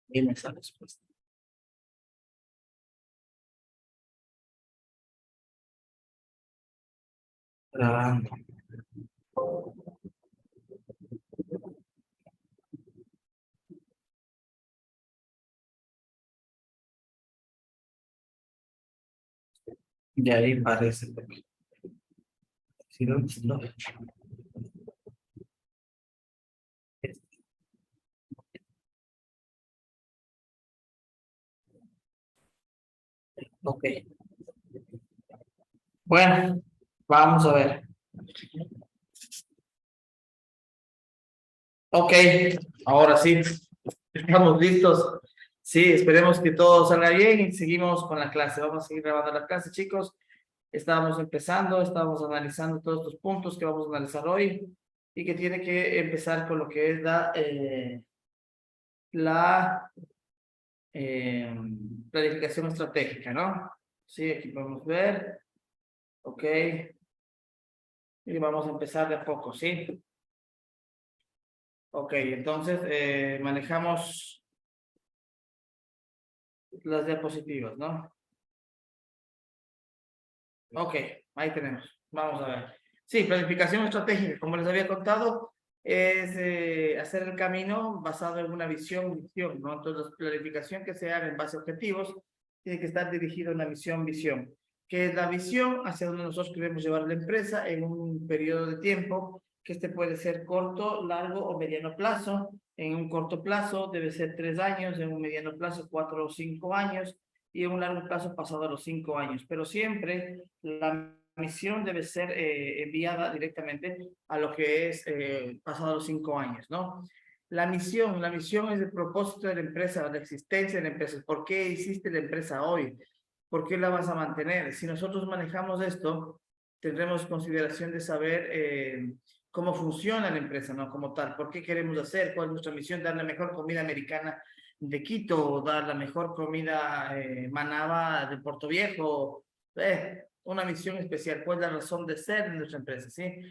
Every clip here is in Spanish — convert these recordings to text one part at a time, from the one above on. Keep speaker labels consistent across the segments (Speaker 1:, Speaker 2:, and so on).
Speaker 1: Y me sale respuesta. Grabando. Y ahí parece. Si no, no. Ok. Bueno, vamos a ver. Ok, ahora sí, estamos listos. Sí, esperemos que todo salga bien y seguimos con la clase. Vamos a seguir grabando la clase, chicos. Estábamos empezando, estábamos analizando todos estos puntos que vamos a analizar hoy y que tiene que empezar con lo que es la eh, planificación estratégica, ¿no? Sí, aquí podemos ver. Ok. Y vamos a empezar de a poco, ¿sí? Ok, entonces manejamos las diapositivas, ¿no? Ok, ahí tenemos. Vamos a ver. Sí, planificación estratégica, como les había contado, es hacer el camino basado en una visión, ¿no? Entonces, la planificación que se haga en base a objetivos tiene que estar dirigida a una visión, que es la visión hacia donde nosotros queremos llevar la empresa en un periodo de tiempo, que este puede ser corto, largo o mediano plazo. En un corto plazo debe ser 3 años, en un mediano plazo 4 o 5 años, y en un largo plazo pasado a los 5 años. Pero siempre la misión debe ser enviada directamente a lo que es pasado los 5 años, ¿no? La misión es el propósito de la empresa, la existencia de la empresa. ¿Por qué existe la empresa hoy? ¿Por qué la vas a mantener? Si nosotros manejamos esto, tendremos consideración de saber cómo funciona la empresa, ¿no? Como tal, ¿por qué queremos hacer? ¿Cuál es nuestra misión? Dar la mejor comida americana de Quito, o dar la mejor comida manaba de Puerto Viejo, una misión especial. ¿Cuál es la razón de ser de nuestra empresa? ¿Sí?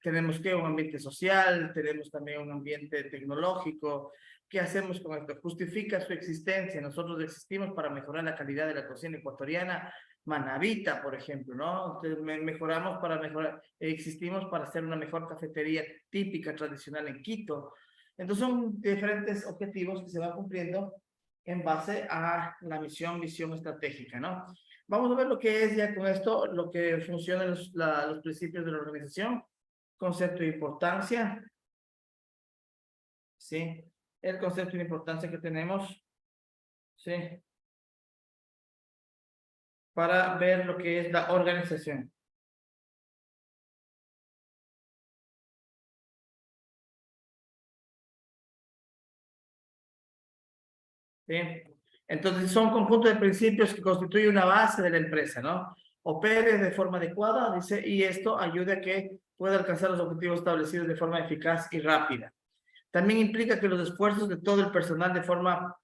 Speaker 1: Tenemos que un ambiente social, tenemos también un ambiente tecnológico. ¿Qué hacemos con esto? Justifica su existencia. Nosotros existimos para mejorar la calidad de la cocina ecuatoriana, manabita, por ejemplo, ¿no? Entonces, mejoramos para mejorar, existimos para hacer una mejor cafetería típica, tradicional en Quito. Entonces son diferentes objetivos que se van cumpliendo en base a la misión, visión estratégica, ¿no? Vamos a ver lo que es ya con esto, lo que funcionan los principios de la organización, concepto de importancia, ¿sí? El concepto de importancia que tenemos, ¿sí? Para ver lo que es la organización. ¿Sí? Entonces son un conjunto de principios que constituye una base de la empresa, ¿no? Opere de forma adecuada, dice, y esto ayuda a que pueda alcanzar los objetivos establecidos de forma eficaz y rápida. También implica que los esfuerzos de todo el personal que forma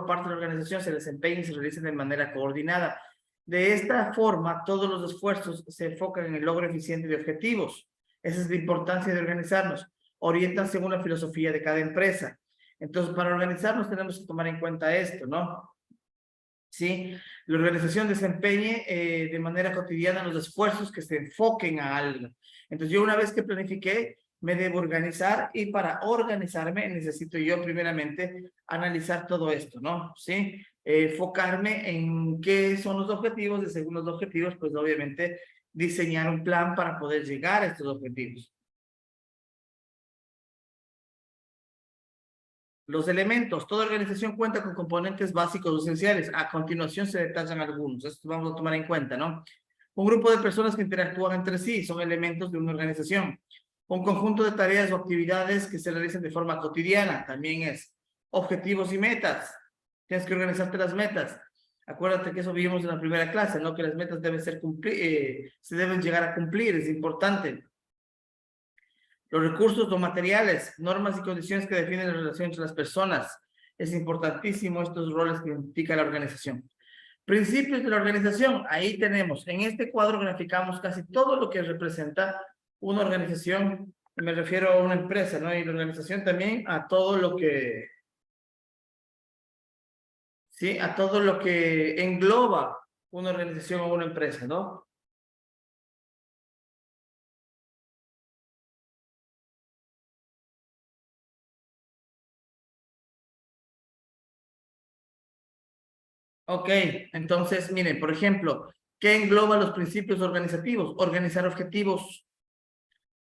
Speaker 1: parte de la organización se desempeñen y se realicen de manera coordinada. De esta forma, todos los esfuerzos se enfocan en el logro eficiente de objetivos. Esa es la importancia de organizarnos. Orientan según la filosofía de cada empresa. Entonces, para organizarnos tenemos que tomar en cuenta esto, ¿no? ¿Sí? La organización desempeñe de manera cotidiana los esfuerzos que se enfoquen a algo. Entonces, yo una vez que planifiqué, me debo organizar y para organizarme necesito yo primeramente analizar todo esto, ¿no? ¿Sí? Enfocarme en qué son los objetivos y según los objetivos, pues obviamente diseñar un plan para poder llegar a estos objetivos. Los elementos. Toda organización cuenta con componentes básicos esenciales. A continuación se detallan algunos. Esto vamos a tomar en cuenta, ¿no? Un grupo de personas que interactúan entre sí son elementos de una organización. Un conjunto de tareas o actividades que se realizan de forma cotidiana también es. Objetivos y metas. Tienes que organizarte las metas. Acuérdate que eso vimos en la primera clase, ¿no? Que las metas deben ser se deben llegar a cumplir, es importante. Los recursos o materiales, normas y condiciones que definen la relación entre las personas. Es importantísimo estos roles que identifica la organización. Principios de la organización, ahí tenemos, en este cuadro graficamos casi todo lo que representa una organización Me refiero a una empresa, ¿no? Y la organización también a todo lo que, sí, a todo lo que engloba una organización o una empresa, ¿no? Ok, entonces, miren, por ejemplo, ¿qué engloba los principios organizativos? Organizar objetivos.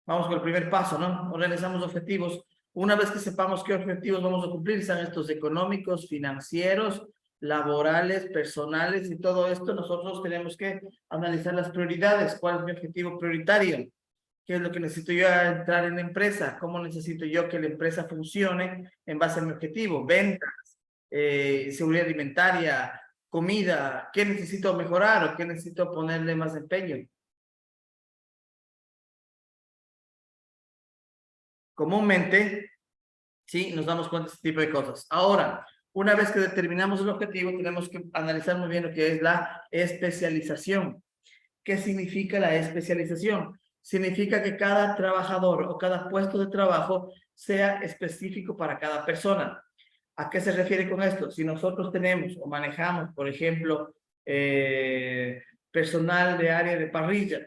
Speaker 1: Vamos con el primer paso, ¿no? Organizamos objetivos. Una vez que sepamos qué objetivos vamos a cumplir, sean estos económicos, financieros, laborales, personales y todo esto, nosotros tenemos que analizar las prioridades. ¿Cuál es mi objetivo prioritario? ¿Qué es lo que necesito yo al entrar en la empresa? ¿Cómo necesito yo que la empresa funcione en base a mi objetivo? Ventas, seguridad alimentaria, comida. ¿Qué necesito mejorar o qué necesito ponerle más empeño? Comúnmente, sí, nos damos cuenta de este tipo de cosas. Ahora, una vez que determinamos el objetivo, tenemos que analizar muy bien lo que es la especialización. ¿Qué significa la especialización? Significa que cada trabajador o cada puesto de trabajo sea específico para cada persona. ¿A qué se refiere con esto? Si nosotros tenemos o manejamos, por ejemplo, personal de área de parrilla,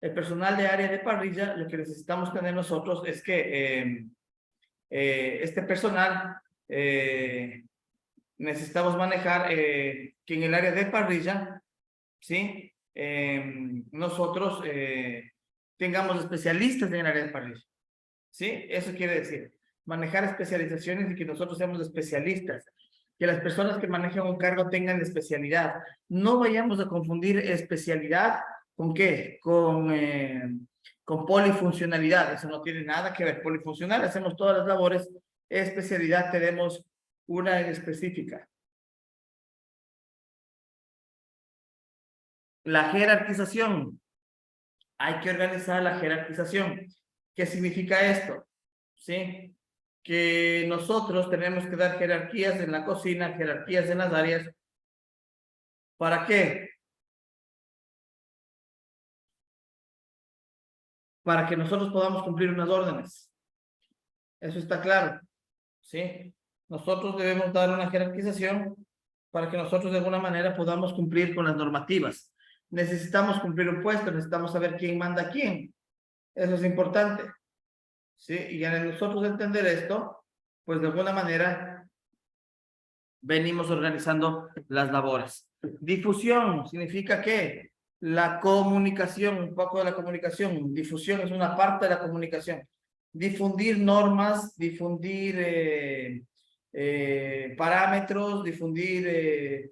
Speaker 1: el personal de área de parrilla, lo que necesitamos tener nosotros es que este personal necesitamos manejar que en el área de parrilla, ¿sí? Nosotros tengamos especialistas en el área de parrilla, ¿sí? Eso quiere decir manejar especializaciones y que nosotros seamos especialistas, que las personas que manejan un cargo tengan especialidad. No vayamos a confundir especialidad con ¿qué? Con polifuncionalidad. Eso no tiene nada que ver. Polifuncional, hacemos todas las labores. Especialidad tenemos una en específica. La jerarquización. Hay que organizar la jerarquización. ¿Qué significa esto? ¿Sí? Que nosotros tenemos que dar jerarquías en la cocina, jerarquías en las áreas. ¿Para qué? Para que nosotros podamos cumplir unas órdenes. Eso está claro, ¿sí? Nosotros debemos dar una jerarquización para que nosotros de alguna manera podamos cumplir con las normativas. Necesitamos cumplir un puesto, necesitamos saber quién manda a quién. Eso es importante, ¿sí? Y al nosotros entender esto, pues de alguna manera venimos organizando las labores. Difusión significa que la comunicación, un poco de la comunicación, difusión es una parte de la comunicación. Difundir normas, difundir parámetros, difundir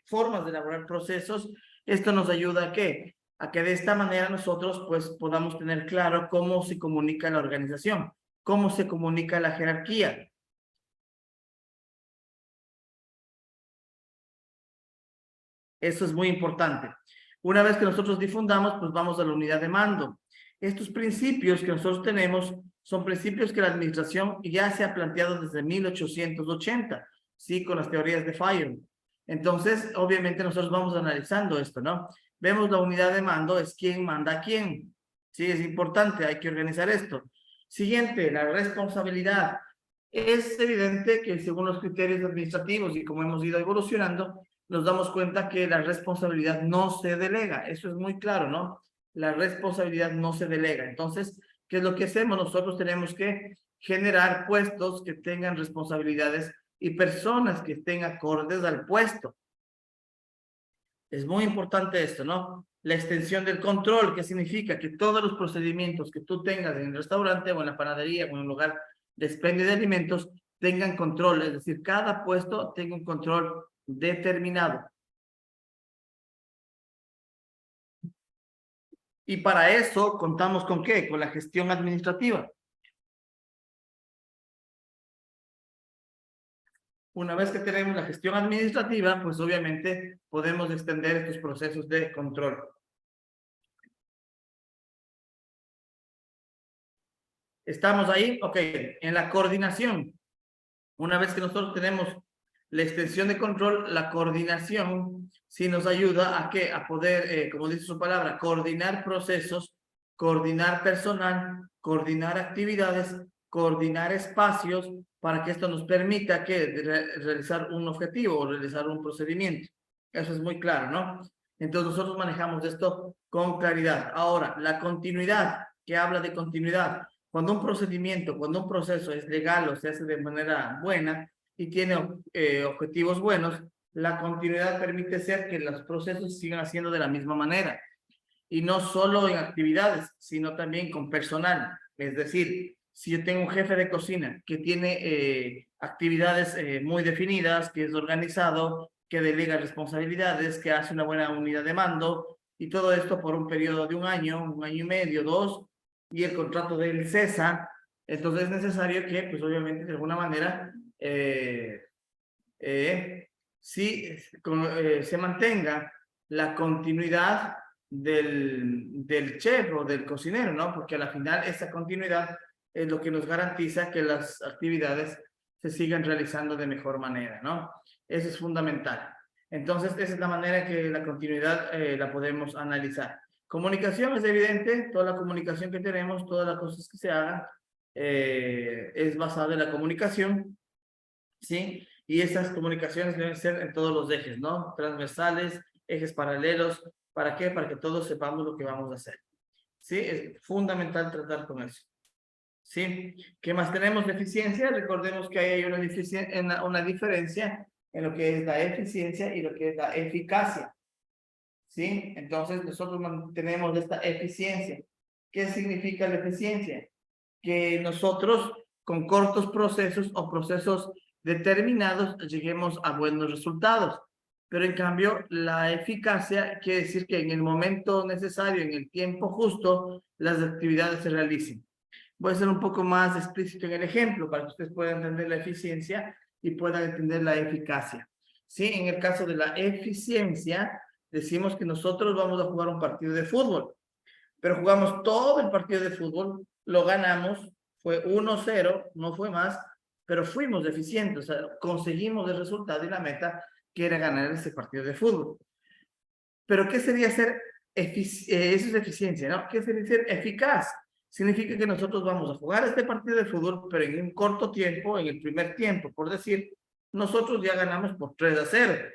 Speaker 1: formas de elaborar procesos. Esto nos ayuda a qué? A que de esta manera nosotros pues podamos tener claro cómo se comunica la organización, cómo se comunica la jerarquía. Eso es muy importante. Una vez que nosotros difundamos, pues vamos a la unidad de mando. Estos principios que nosotros tenemos son principios que la administración ya se ha planteado desde 1880, ¿sí? Con las teorías de Fayol. Entonces, obviamente nosotros vamos analizando esto, ¿no? Vemos la unidad de mando, es quién manda a quién. Sí, es importante, hay que organizar esto. Siguiente, la responsabilidad. Es evidente que según los criterios administrativos y como hemos ido evolucionando, nos damos cuenta que la responsabilidad no se delega. Eso es muy claro, ¿no? La responsabilidad no se delega. Entonces, ¿qué es lo que hacemos? Nosotros tenemos que generar puestos que tengan responsabilidades y personas que estén acordes al puesto. Es muy importante esto, ¿no? La extensión del control, que significa que todos los procedimientos que tú tengas en el restaurante o en la panadería o en un lugar de expendio de alimentos tengan control, es decir, cada puesto tenga un control determinado. Y para eso contamos con ¿qué? Con la gestión administrativa. Una vez que tenemos la gestión administrativa, pues obviamente podemos extender estos procesos de control. ¿Estamos ahí? Ok, en la coordinación. Una vez que nosotros tenemos la extensión de control, la coordinación sí nos ayuda a, ¿qué? A poder, como dice su palabra, coordinar procesos coordinar personal, coordinar actividades, coordinar espacios para que esto nos permita realizar un objetivo o realizar un procedimiento. Eso es muy claro, ¿no? Entonces nosotros manejamos esto con claridad. Ahora, la continuidad, que habla de continuidad. Cuando un procedimiento, cuando un proceso es legal o se hace de manera buena y tiene objetivos buenos, la continuidad permite ser que los procesos sigan haciendo de la misma manera. Y no solo en actividades, sino también con personal. Es decir, si yo tengo un jefe de cocina que tiene actividades muy definidas, que es organizado, que delega responsabilidades, que hace una buena unidad de mando, y todo esto por un periodo de un año y medio, 2, y el contrato de él cesa, entonces es necesario que, pues obviamente, de alguna manera, se mantenga la continuidad del chef o del cocinero, ¿no? Porque a la final esa continuidad es lo que nos garantiza que las actividades se sigan realizando de mejor manera, ¿no? Eso es fundamental. Entonces, esa es la manera que la continuidad la podemos analizar. Comunicación es evidente, toda la comunicación que tenemos, todas las cosas que se hagan, es basada en la comunicación, ¿sí? Y esas comunicaciones deben ser en todos los ejes, ¿no? Transversales, ejes paralelos. ¿Para qué? Para que todos sepamos lo que vamos a hacer. ¿Sí? Es fundamental tratar con eso. ¿Sí? ¿Qué más tenemos de eficiencia? Recordemos que hay una diferencia en lo que es la eficiencia y lo que es la eficacia. ¿Sí? Entonces, nosotros mantenemos esta eficiencia. ¿Qué significa la eficiencia? Que nosotros, con cortos procesos o procesos determinados, lleguemos a buenos resultados. Pero en cambio, la eficacia quiere decir que en el momento necesario, en el tiempo justo, las actividades se realicen. Voy a ser un poco más explícito en el ejemplo para que ustedes puedan entender la eficiencia y puedan entender la eficacia. Sí, en el caso de la eficiencia, decimos que nosotros vamos a jugar un partido de fútbol, pero jugamos todo el partido de fútbol, lo ganamos, fue 1-0, no fue más, pero fuimos eficientes, o sea, conseguimos el resultado y la meta que era ganar ese partido de fútbol. Pero ¿qué sería ser eso es eficiencia, ¿no? ¿Qué sería ser eficaz? Significa que nosotros vamos a jugar este partido de fútbol, pero en un corto tiempo, en el primer tiempo, por decir, nosotros ya ganamos por 3-0.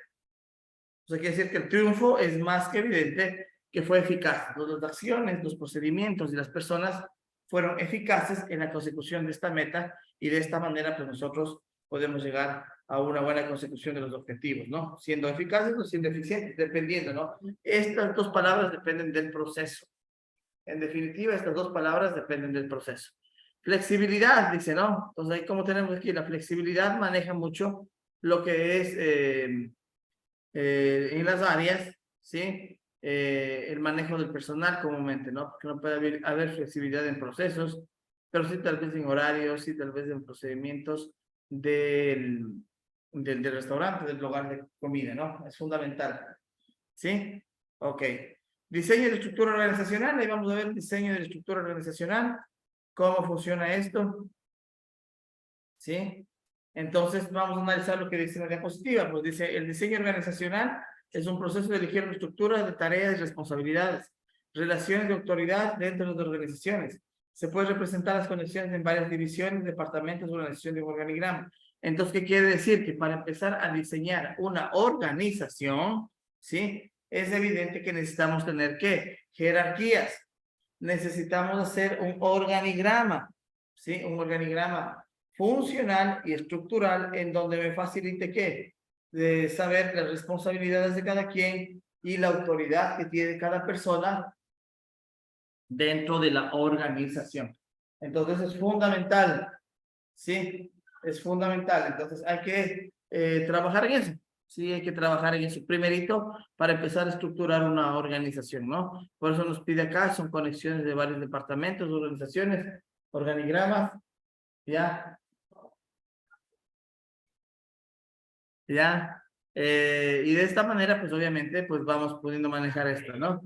Speaker 1: O sea, quiere decir que el triunfo es más que evidente que fue eficaz. Las acciones, los procedimientos y las personas fueron eficaces en la consecución de esta meta y de esta manera pues nosotros podemos llegar a una buena consecución de los objetivos, ¿no? Siendo eficaces o siendo eficientes, dependiendo, ¿no? Estas dos palabras dependen del proceso. En definitiva, estas dos palabras dependen del proceso. Flexibilidad, dice, ¿no? Entonces, ahí como tenemos aquí, la flexibilidad maneja mucho lo que es en las áreas, ¿sí? El manejo del personal comúnmente, ¿no? Porque no puede haber flexibilidad en procesos, pero sí tal vez en horarios, sí tal vez en procedimientos del restaurante, del lugar de comida, ¿no? Es fundamental, ¿sí? Ok. Diseño de estructura organizacional, ahí vamos a ver el diseño de la estructura organizacional, cómo funciona esto, ¿sí? Entonces vamos a analizar lo que dice la diapositiva. Pues dice, el diseño organizacional es un proceso de elegir una estructura de tareas y responsabilidades, relaciones de autoridad dentro de las organizaciones. Se puede representar las conexiones en varias divisiones, departamentos, organización de un organigrama. Entonces, ¿qué quiere decir? Que para empezar a diseñar una organización, ¿sí? Es evidente que necesitamos tener, ¿qué? Jerarquías. Necesitamos hacer un organigrama, ¿sí? Un organigrama funcional y estructural en donde me facilite ¿qué? De saber las responsabilidades de cada quien y la autoridad que tiene cada persona dentro de la organización. Entonces es fundamental, ¿sí? Es fundamental. Entonces hay que trabajar en eso. Sí, hay que trabajar en eso primerito para empezar a estructurar una organización, ¿no? Por eso nos pide acá, son conexiones de varios departamentos, organizaciones, organigramas, ¿ya? ¿Ya? Y de esta manera, pues obviamente, pues vamos pudiendo manejar esto, ¿no?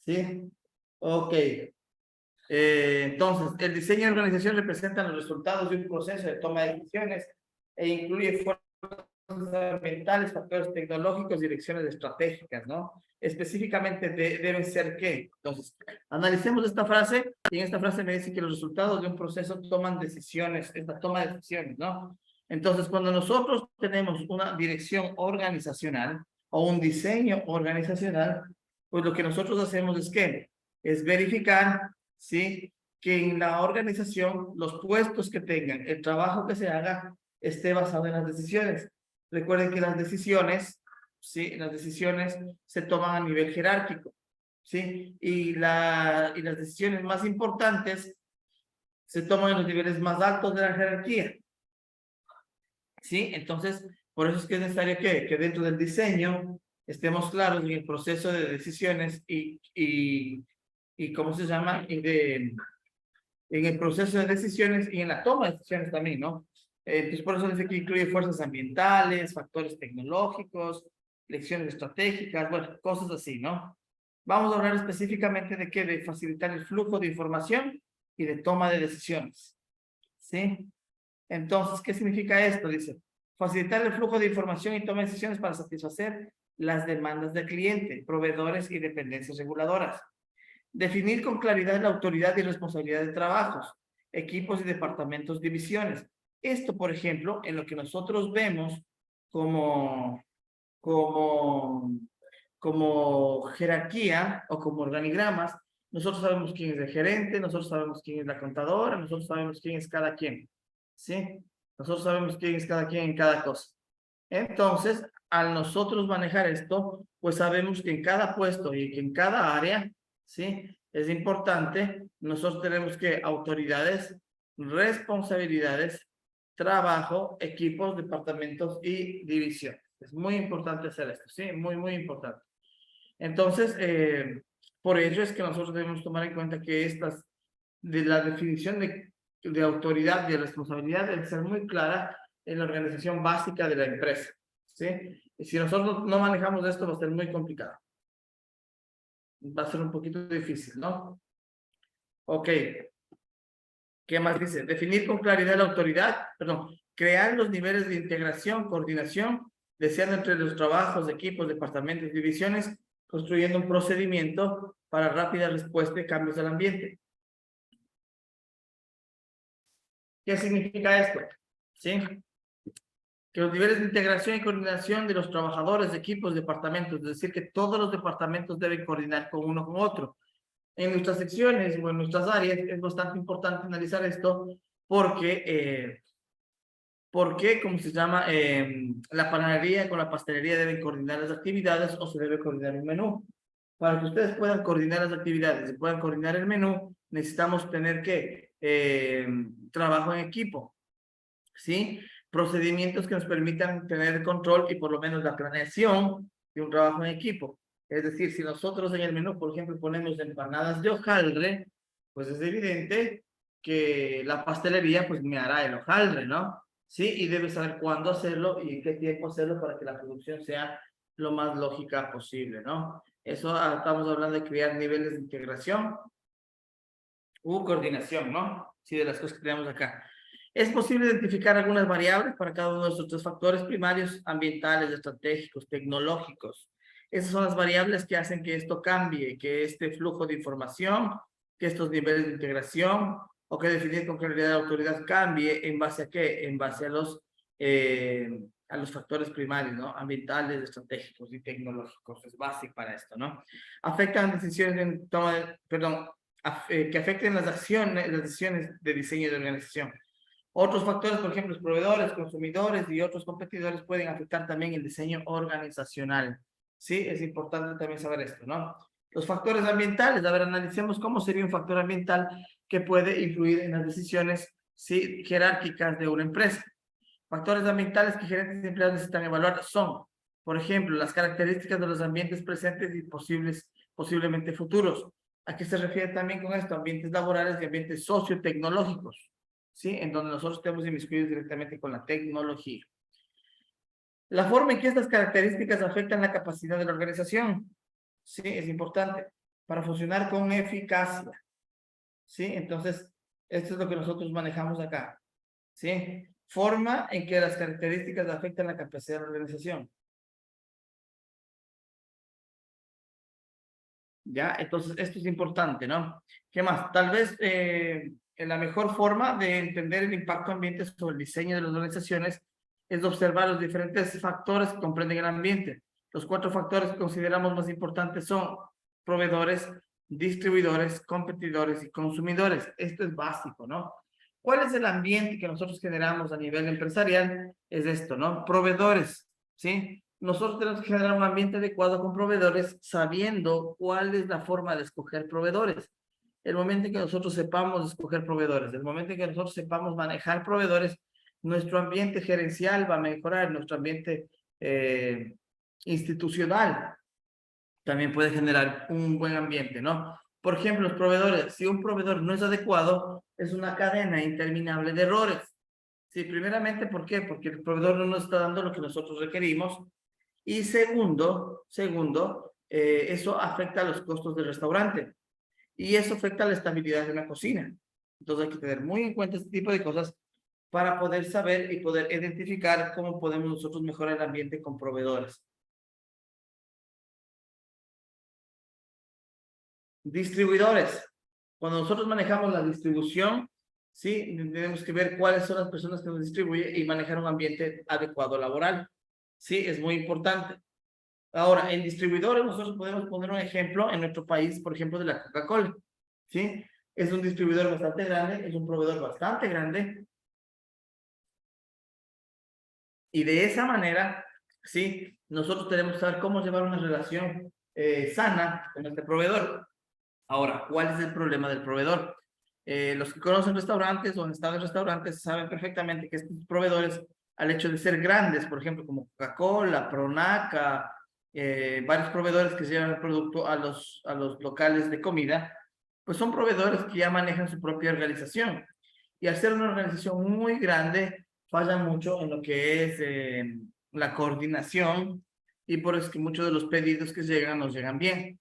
Speaker 1: ¿Sí? Ok. Entonces, el diseño de organización representa los resultados de un proceso de toma de decisiones e incluye ambientales, factores tecnológicos, direcciones estratégicas, ¿no? Específicamente deben ser ¿qué? Entonces, analicemos esta frase y en esta frase me dice que los resultados de un proceso toman decisiones, esta toma de decisiones, ¿no? Entonces, cuando nosotros tenemos una dirección organizacional o un diseño organizacional, pues lo que nosotros hacemos es ¿qué? Es verificar, ¿sí? Que en la organización los puestos que tengan, el trabajo que se haga, esté basado en las decisiones. Recuerden que las decisiones, ¿sí? Las decisiones se toman a nivel jerárquico, ¿sí? Y las decisiones más importantes se toman en los niveles más altos de la jerarquía, ¿sí? Entonces, por eso es que es necesario que dentro del diseño estemos claros en el proceso de decisiones y ¿cómo se llama? En el proceso de decisiones y en la toma de decisiones también, ¿no? Entonces, por eso dice que incluye fuerzas ambientales, factores tecnológicos, lecciones estratégicas, bueno, cosas así, ¿no? Vamos a hablar específicamente de qué, de facilitar el flujo de información y de toma de decisiones, ¿sí? Entonces, ¿qué significa esto? Dice, facilitar el flujo de información y toma de decisiones para satisfacer las demandas del cliente, proveedores y dependencias reguladoras. Definir con claridad la autoridad y responsabilidad de trabajos, equipos y departamentos, divisiones. Esto, por ejemplo, en lo que nosotros vemos como, como, como jerarquía o como organigramas, nosotros sabemos quién es el gerente, nosotros sabemos quién es la contadora, nosotros sabemos quién es cada quien, ¿sí? Nosotros sabemos quién es cada quien en cada cosa. Entonces, al nosotros manejar esto, pues sabemos que en cada puesto y que en cada área, ¿sí? Es importante, nosotros tenemos que autoridades, responsabilidades, trabajo, equipos, departamentos y divisiones. Es muy importante hacer esto, ¿sí? Muy, muy importante. Entonces, por ello es que nosotros debemos tomar en cuenta que estas, de la definición de autoridad y de responsabilidad debe ser muy clara en la organización básica de la empresa, ¿sí? Y si nosotros no manejamos esto, va a ser muy complicado. Va a ser un poquito difícil, ¿no? Ok. ¿Qué más dice? Definir con claridad la autoridad, perdón, crear los niveles de integración, coordinación, deseando entre los trabajos, equipos, departamentos, divisiones, construyendo un procedimiento para rápida respuesta y cambios del ambiente. ¿Qué significa esto? ¿Sí? Que los niveles de integración y coordinación de los trabajadores, equipos, departamentos, es decir, que todos los departamentos deben coordinar con uno con otro. En nuestras secciones o en nuestras áreas es bastante importante analizar esto porque ¿cómo se llama? La panadería con la pastelería deben coordinar las actividades o se debe coordinar un menú. Para que ustedes puedan coordinar las actividades y puedan coordinar el menú, necesitamos tener que trabajo en equipo, ¿sí? Procedimientos que nos permitan tener el control y por lo menos la planeación de un trabajo en equipo. Es decir, si nosotros en el menú, por ejemplo, ponemos empanadas de hojaldre, pues es evidente que la pastelería pues me hará el hojaldre, ¿no? Sí, y debe saber cuándo hacerlo y en qué tiempo hacerlo para que la producción sea lo más lógica posible, ¿no? Eso estamos hablando de crear niveles de integración coordinación, ¿no? Sí, de las cosas que tenemos acá. Es posible identificar algunas variables para cada uno de estos tres factores primarios, ambientales, estratégicos, tecnológicos. Esas son las variables que hacen que esto cambie, que este flujo de información, que estos niveles de integración o que definir con claridad la autoridad cambie en base a qué, en base a los factores primarios, ¿no? Ambientales, estratégicos y tecnológicos. Es básico para esto, ¿no? Afectan decisiones en toma de, perdón, que afecten las acciones, las decisiones de diseño de organización. Otros factores, por ejemplo, los proveedores, consumidores y otros competidores pueden afectar también el diseño organizacional. Sí, es importante también saber esto, ¿no? Los factores ambientales, a ver, analicemos cómo sería un factor ambiental que puede influir en las decisiones, sí, jerárquicas de una empresa. Factores ambientales que gerentes y empleados necesitan evaluar son, por ejemplo, las características de los ambientes presentes y posiblemente futuros. ¿A qué se refiere también con esto? Ambientes laborales y ambientes sociotecnológicos, ¿sí? En donde nosotros estemos inmiscuidos directamente con la tecnología. La forma en que estas características afectan la capacidad de la organización, ¿sí? Es importante para funcionar con eficacia, ¿sí? Entonces, esto es lo que nosotros manejamos acá, ¿sí? forma en que las características afectan la capacidad de la organización. ¿Ya? Entonces, esto es importante, ¿no? ¿Qué más? Tal vez la mejor forma de entender el impacto ambiente sobre el diseño de las organizaciones es observar los diferentes factores que comprenden el ambiente. Los 4 factores que consideramos más importantes son proveedores, distribuidores, competidores y consumidores. Esto es básico, ¿no? ¿Cuál es el ambiente que nosotros generamos a nivel empresarial? Es esto, ¿no? Proveedores, ¿sí? Nosotros tenemos que generar un ambiente adecuado con proveedores sabiendo cuál es la forma de escoger proveedores. El momento en que nosotros sepamos escoger proveedores, el momento en que nosotros sepamos manejar proveedores, nuestro ambiente gerencial va a mejorar, nuestro ambiente institucional también puede generar un buen ambiente, ¿no? Por ejemplo, los proveedores, si un proveedor no es adecuado, es una cadena interminable de errores. Sí, primeramente, ¿por qué? Porque el proveedor no nos está dando lo que nosotros requerimos. Y segundo, eso afecta a los costos del restaurante. Y eso afecta a la estabilidad de la cocina. Entonces hay que tener muy en cuenta este tipo de cosas para poder saber y poder identificar cómo podemos nosotros mejorar el ambiente con proveedores. Distribuidores. Cuando nosotros manejamos la distribución, sí, tenemos que ver cuáles son las personas que nos distribuyen y manejar un ambiente adecuado laboral. Sí, es muy importante. Ahora, en distribuidores nosotros podemos poner un ejemplo en nuestro país, por ejemplo, de la Coca-Cola, ¿sí? Es un distribuidor bastante grande, es un proveedor bastante grande, y de esa manera, ¿sí? Nosotros tenemos que saber cómo llevar una relación sana con este proveedor. Ahora, ¿cuál es el problema del proveedor? Los que conocen restaurantes o han estado en restaurantes saben perfectamente que estos proveedores, al hecho de ser grandes, por ejemplo, como Coca-Cola, Pronaca, varios proveedores que llevan el producto a los locales de comida, pues son proveedores que ya manejan su propia organización. Y al ser una organización muy grande, fallan mucho en lo que es la coordinación, y por eso es que muchos de los pedidos que llegan nos llegan bien.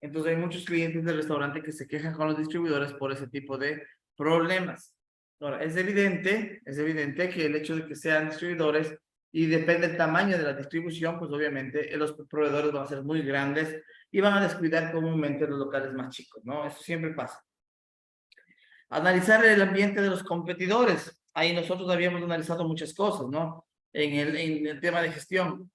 Speaker 1: Entonces hay muchos clientes del restaurante que se quejan con los distribuidores por ese tipo de problemas. Ahora, es evidente que el hecho de que sean distribuidores y depende del tamaño de la distribución, pues obviamente los proveedores van a ser muy grandes y van a descuidar comúnmente los locales más chicos, ¿no? Eso siempre pasa. Analizar el ambiente de los competidores. Ahí nosotros habíamos analizado muchas cosas, ¿no? En el tema de gestión.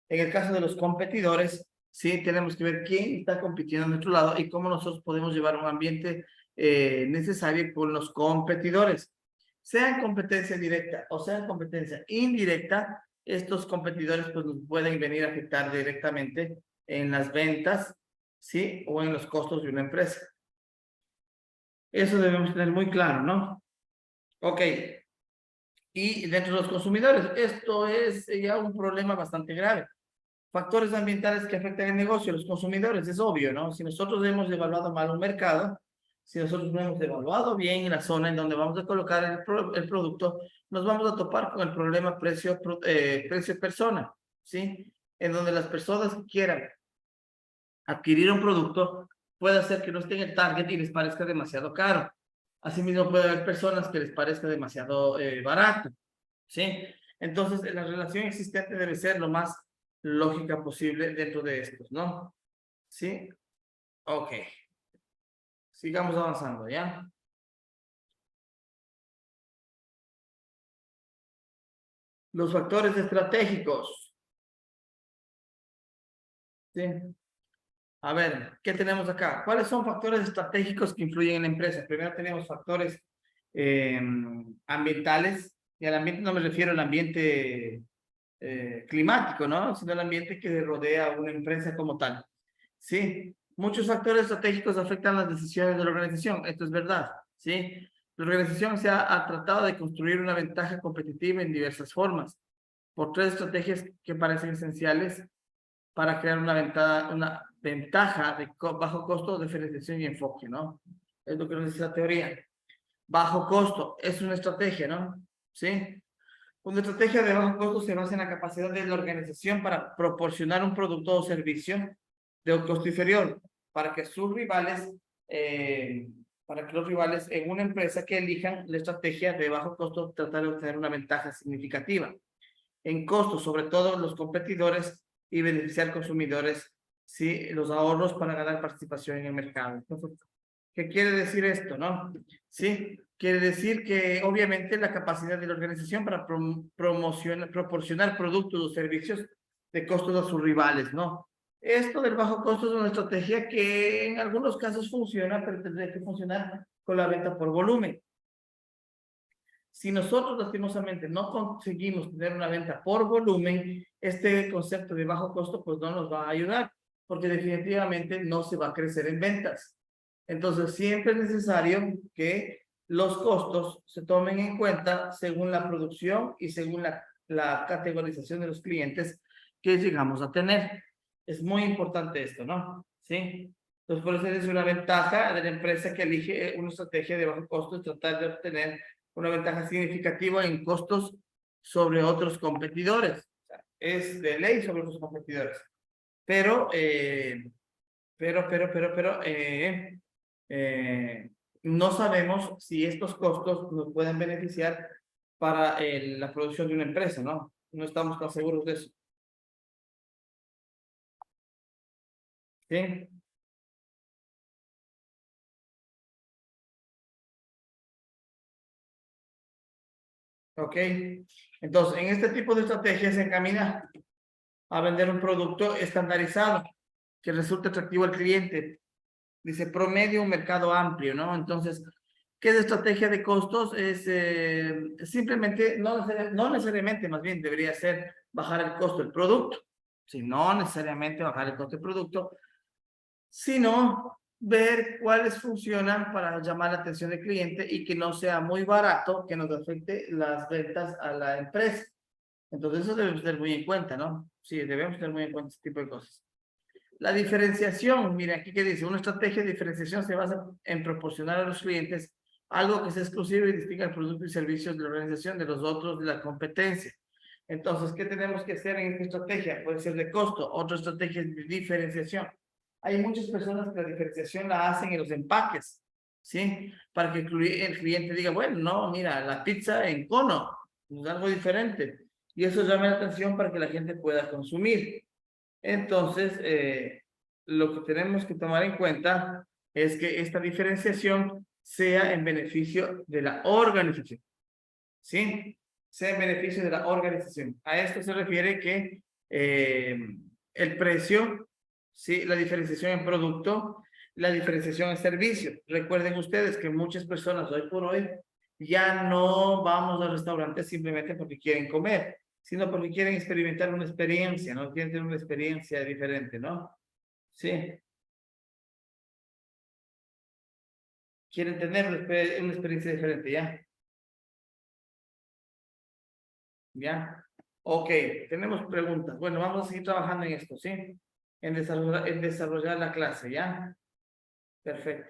Speaker 1: En el caso de los competidores, sí, tenemos que ver quién está compitiendo a nuestro lado y cómo nosotros podemos llevar un ambiente necesario con los competidores. Sea en competencia directa o sea en competencia indirecta, estos competidores pues nos pueden venir a afectar directamente en las ventas, ¿sí? O en los costos de una empresa. Eso debemos tener muy claro, ¿no? Ok. Y dentro de los consumidores, esto es ya un problema bastante grave. Factores ambientales que afectan el negocio, los consumidores, es obvio, ¿no? Si nosotros hemos evaluado mal un mercado, si nosotros no hemos evaluado bien la zona en donde vamos a colocar el producto, nos vamos a topar con el problema precio-persona, ¿sí? En donde las personas que quieran adquirir un producto puede hacer que no esté en el target y les parezca demasiado caro. Asimismo, puede haber personas que les parezca demasiado barato, ¿sí? Entonces, la relación existente debe ser lo más lógica posible dentro de estos, ¿no? ¿Sí? Ok. Sigamos avanzando, ¿ya? Los factores estratégicos, ¿sí? A ver, ¿qué tenemos acá? ¿Cuáles son factores estratégicos que influyen en la empresa? Primero tenemos factores eh, ambientales, y al ambiente no me refiero al ambiente climático, ¿no? Sino el ambiente que rodea a una empresa como tal. Sí, muchos factores estratégicos afectan las decisiones de la organización, esto es verdad, ¿sí? La organización ha tratado de construir una ventaja competitiva en diversas formas, por 3 estrategias que parecen esenciales para crear una ventaja de bajo costo, diferenciación y enfoque, ¿no? Es lo que nos dice la teoría. Bajo costo es una estrategia, ¿no? ¿Sí? Una estrategia de bajo costo se basa en la capacidad de la organización para proporcionar un producto o servicio de un costo inferior para que sus rivales para que los rivales en una empresa que elijan la estrategia de bajo costo tratar de obtener una ventaja significativa en costos, sobre todo los competidores, y beneficiar consumidores, ¿sí? Los ahorros para ganar participación en el mercado. Entonces, ¿qué quiere decir esto, no? Sí, quiere decir que obviamente la capacidad de la organización para proporcionar productos o servicios de costos a sus rivales, ¿no? Esto del bajo costo es una estrategia que en algunos casos funciona, pero tendría que funcionar con la venta por volumen. Si nosotros lastimosamente no conseguimos tener una venta por volumen, este concepto de bajo costo pues no nos va a ayudar, porque definitivamente no se va a crecer en ventas. Entonces siempre es necesario que los costos se tomen en cuenta según la producción y según la categorización de los clientes que llegamos a tener. Es muy importante esto, ¿no? ¿Sí? Entonces por eso es una ventaja de la empresa que elige una estrategia de bajo costo, es tratar de obtener una ventaja significativa en costos sobre otros competidores. O sea, es de ley sobre otros competidores. Pero, no sabemos si estos costos nos pueden beneficiar para la producción de una empresa, ¿no? No estamos tan seguros de eso. ¿Sí? Ok. Entonces, en este tipo de estrategias se encamina a vender un producto estandarizado que resulte atractivo al cliente. Dice promedio un mercado amplio, ¿no? Entonces, ¿qué es estrategia de costos? Es simplemente, no necesariamente, más bien debería ser bajar el costo del producto, si no necesariamente bajar el costo del producto, sino ver cuáles funcionan para llamar la atención del cliente y que no sea muy barato, que nos afecte las ventas a la empresa. Entonces, eso debemos tener muy en cuenta, ¿no? Sí, debemos tener muy en cuenta este tipo de cosas. La diferenciación, mira aquí que dice, una estrategia de diferenciación se basa en proporcionar a los clientes algo que sea exclusivo y distinga el producto y servicios de la organización de los otros de la competencia. Entonces, ¿qué tenemos que hacer en esta estrategia? Puede ser de costo, otra estrategia es de diferenciación. Hay muchas personas que la diferenciación la hacen en los empaques, ¿sí? Para que el cliente diga, bueno, no, mira, la pizza en cono, es algo diferente. Y eso llama la atención para que la gente pueda consumir. Entonces, lo que tenemos que tomar en cuenta es que esta diferenciación sea en beneficio de la organización, ¿sí? Sea en beneficio de la organización. A esto se refiere que el precio, ¿sí? La diferenciación en producto, la diferenciación en servicio. Recuerden ustedes que muchas personas hoy por hoy ya no vamos al restaurante simplemente porque quieren comer, sino porque quieren experimentar una experiencia, ¿no? Quieren tener una experiencia diferente, ¿no? Sí, quieren tener una experiencia diferente, ¿ya? ¿Ya? Ok, tenemos preguntas. Bueno, vamos a seguir trabajando en esto, ¿sí? En desarrollar la clase, ¿ya? Perfecto.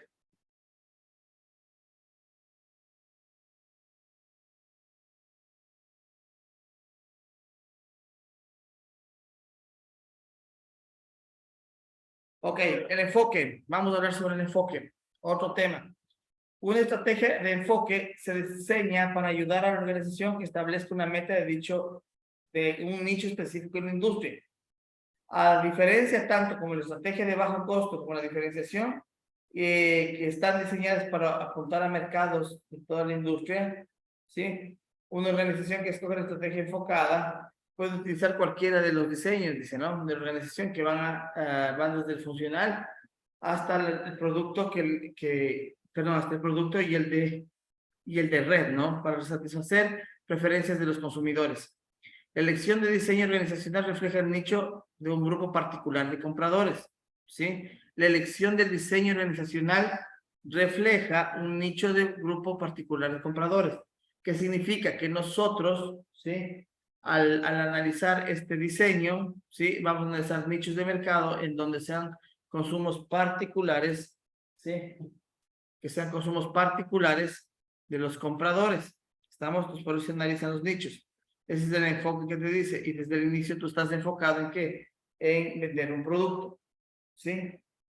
Speaker 1: Ok, el enfoque. Vamos a hablar sobre el enfoque. Otro tema. Una estrategia de enfoque se diseña para ayudar a la organización que establezca una meta de un nicho específico en la industria. A diferencia tanto como la estrategia de bajo costo como la diferenciación, que están diseñadas para apuntar a mercados de toda la industria, ¿sí? Una organización que escoge la estrategia enfocada puede utilizar cualquiera de los diseños, dice, ¿no? De la organización que van desde el funcional hasta el producto perdón, hasta el producto y el de red, ¿no? Para satisfacer preferencias de los consumidores. La elección de diseño organizacional refleja el nicho de un grupo particular de compradores, ¿sí? La elección del diseño organizacional refleja un nicho de grupo particular de compradores, que significa que nosotros, ¿sí? Al analizar este diseño, ¿sí? Vamos a analizar nichos de mercado en donde sean consumos particulares, ¿sí? Que sean consumos particulares de los compradores. Estamos pues, por eso analizando los nichos. Ese es el enfoque que te dice. Y desde el inicio tú estás enfocado en qué? En vender un producto. ¿Sí?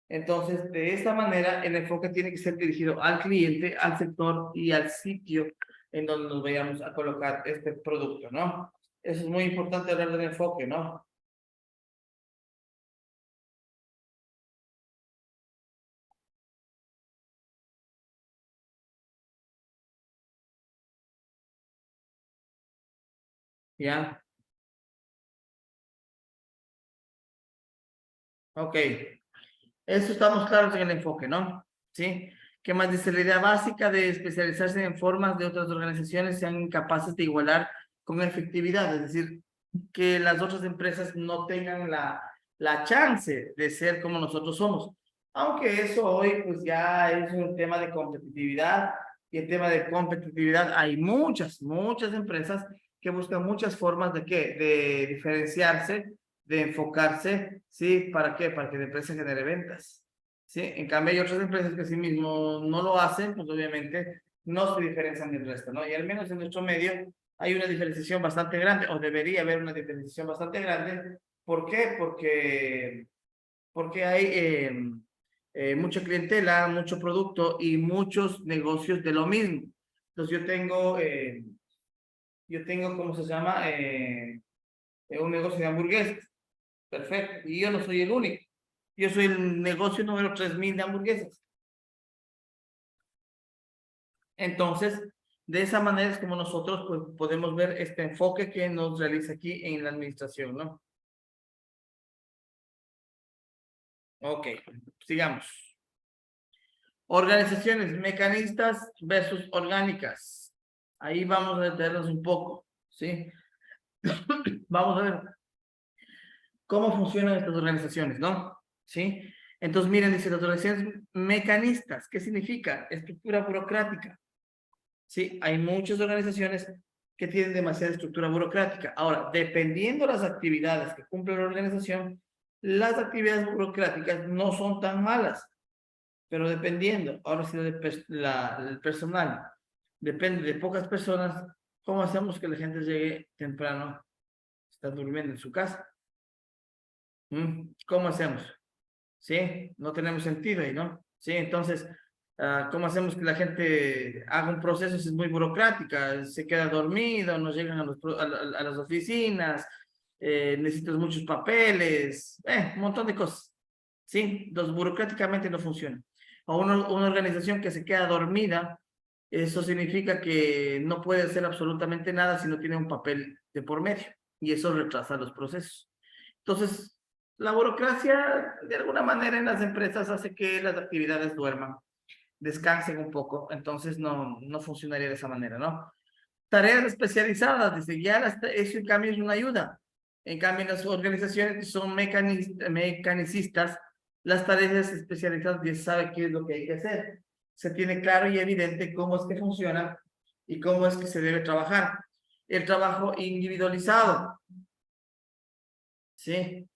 Speaker 1: Entonces, de esta manera, el enfoque tiene que ser dirigido al cliente, al sector y al sitio en donde nos vayamos a colocar este producto, ¿no? Eso es muy importante hablar del enfoque, ¿no? ¿Ya? Ok. Eso estamos claros en el enfoque, ¿no? ¿Sí? ¿Qué más dice? La idea básica de especializarse en formas de otras organizaciones sean incapaces de igualar con efectividad, es decir, que las otras empresas no tengan la chance de ser como nosotros somos. Aunque eso hoy pues ya es un tema de competitividad y en tema de competitividad hay muchas empresas que buscan muchas formas de qué, de diferenciarse, de enfocarse, ¿sí? ¿Para qué? Para que la empresa genere ventas, ¿sí? En cambio hay otras empresas que sí mismo no lo hacen, pues obviamente no se diferencian del resto, ¿no? Y al menos en nuestro medio hay una diferenciación bastante grande, o debería haber una diferenciación bastante grande. ¿Por qué? Porque hay mucha clientela, mucho producto y muchos negocios de lo mismo. Entonces yo tengo, ¿cómo se llama? Un negocio de hamburguesas. Perfecto. Y yo no soy el único. Yo soy el negocio número 3000 de hamburguesas. Entonces, de esa manera es como nosotros pues, podemos ver este enfoque que nos realiza aquí en la administración, ¿no? Ok, sigamos. Organizaciones mecanistas versus orgánicas. Ahí vamos a detenernos un poco, ¿sí? Vamos a ver cómo funcionan estas organizaciones, ¿no? ¿Sí? Entonces, miren, dice las organizaciones mecanistas. ¿Qué significa? Estructura burocrática. Sí, hay muchas organizaciones que tienen demasiada estructura burocrática. Ahora, dependiendo de las actividades que cumple la organización, las actividades burocráticas no son tan malas, pero dependiendo, ahora sí, el personal depende de pocas personas, ¿cómo hacemos que la gente llegue temprano? Está durmiendo en su casa. ¿Cómo hacemos? ¿Sí? No tenemos sentido ahí, ¿no? Sí, entonces, ¿cómo hacemos que la gente haga un proceso si es muy burocrática? Se queda dormido, no llegan a las oficinas, necesitas muchos papeles, un montón de cosas. ¿Sí? Entonces, burocráticamente no funciona. O una organización que se queda dormida, eso significa que no puede hacer absolutamente nada si no tiene un papel de por medio. Y eso retrasa los procesos. Entonces, la burocracia, de alguna manera, en las empresas hace que las actividades duerman, descansen un poco, entonces no funcionaría de esa manera, ¿no? Tareas especializadas, dice, eso en cambio es una ayuda. En cambio, en las organizaciones que son mecanicistas, las tareas especializadas ya se sabe qué es lo que hay que hacer. Se tiene claro y evidente cómo es que funciona y cómo es que se debe trabajar. El trabajo individualizado, ¿sí?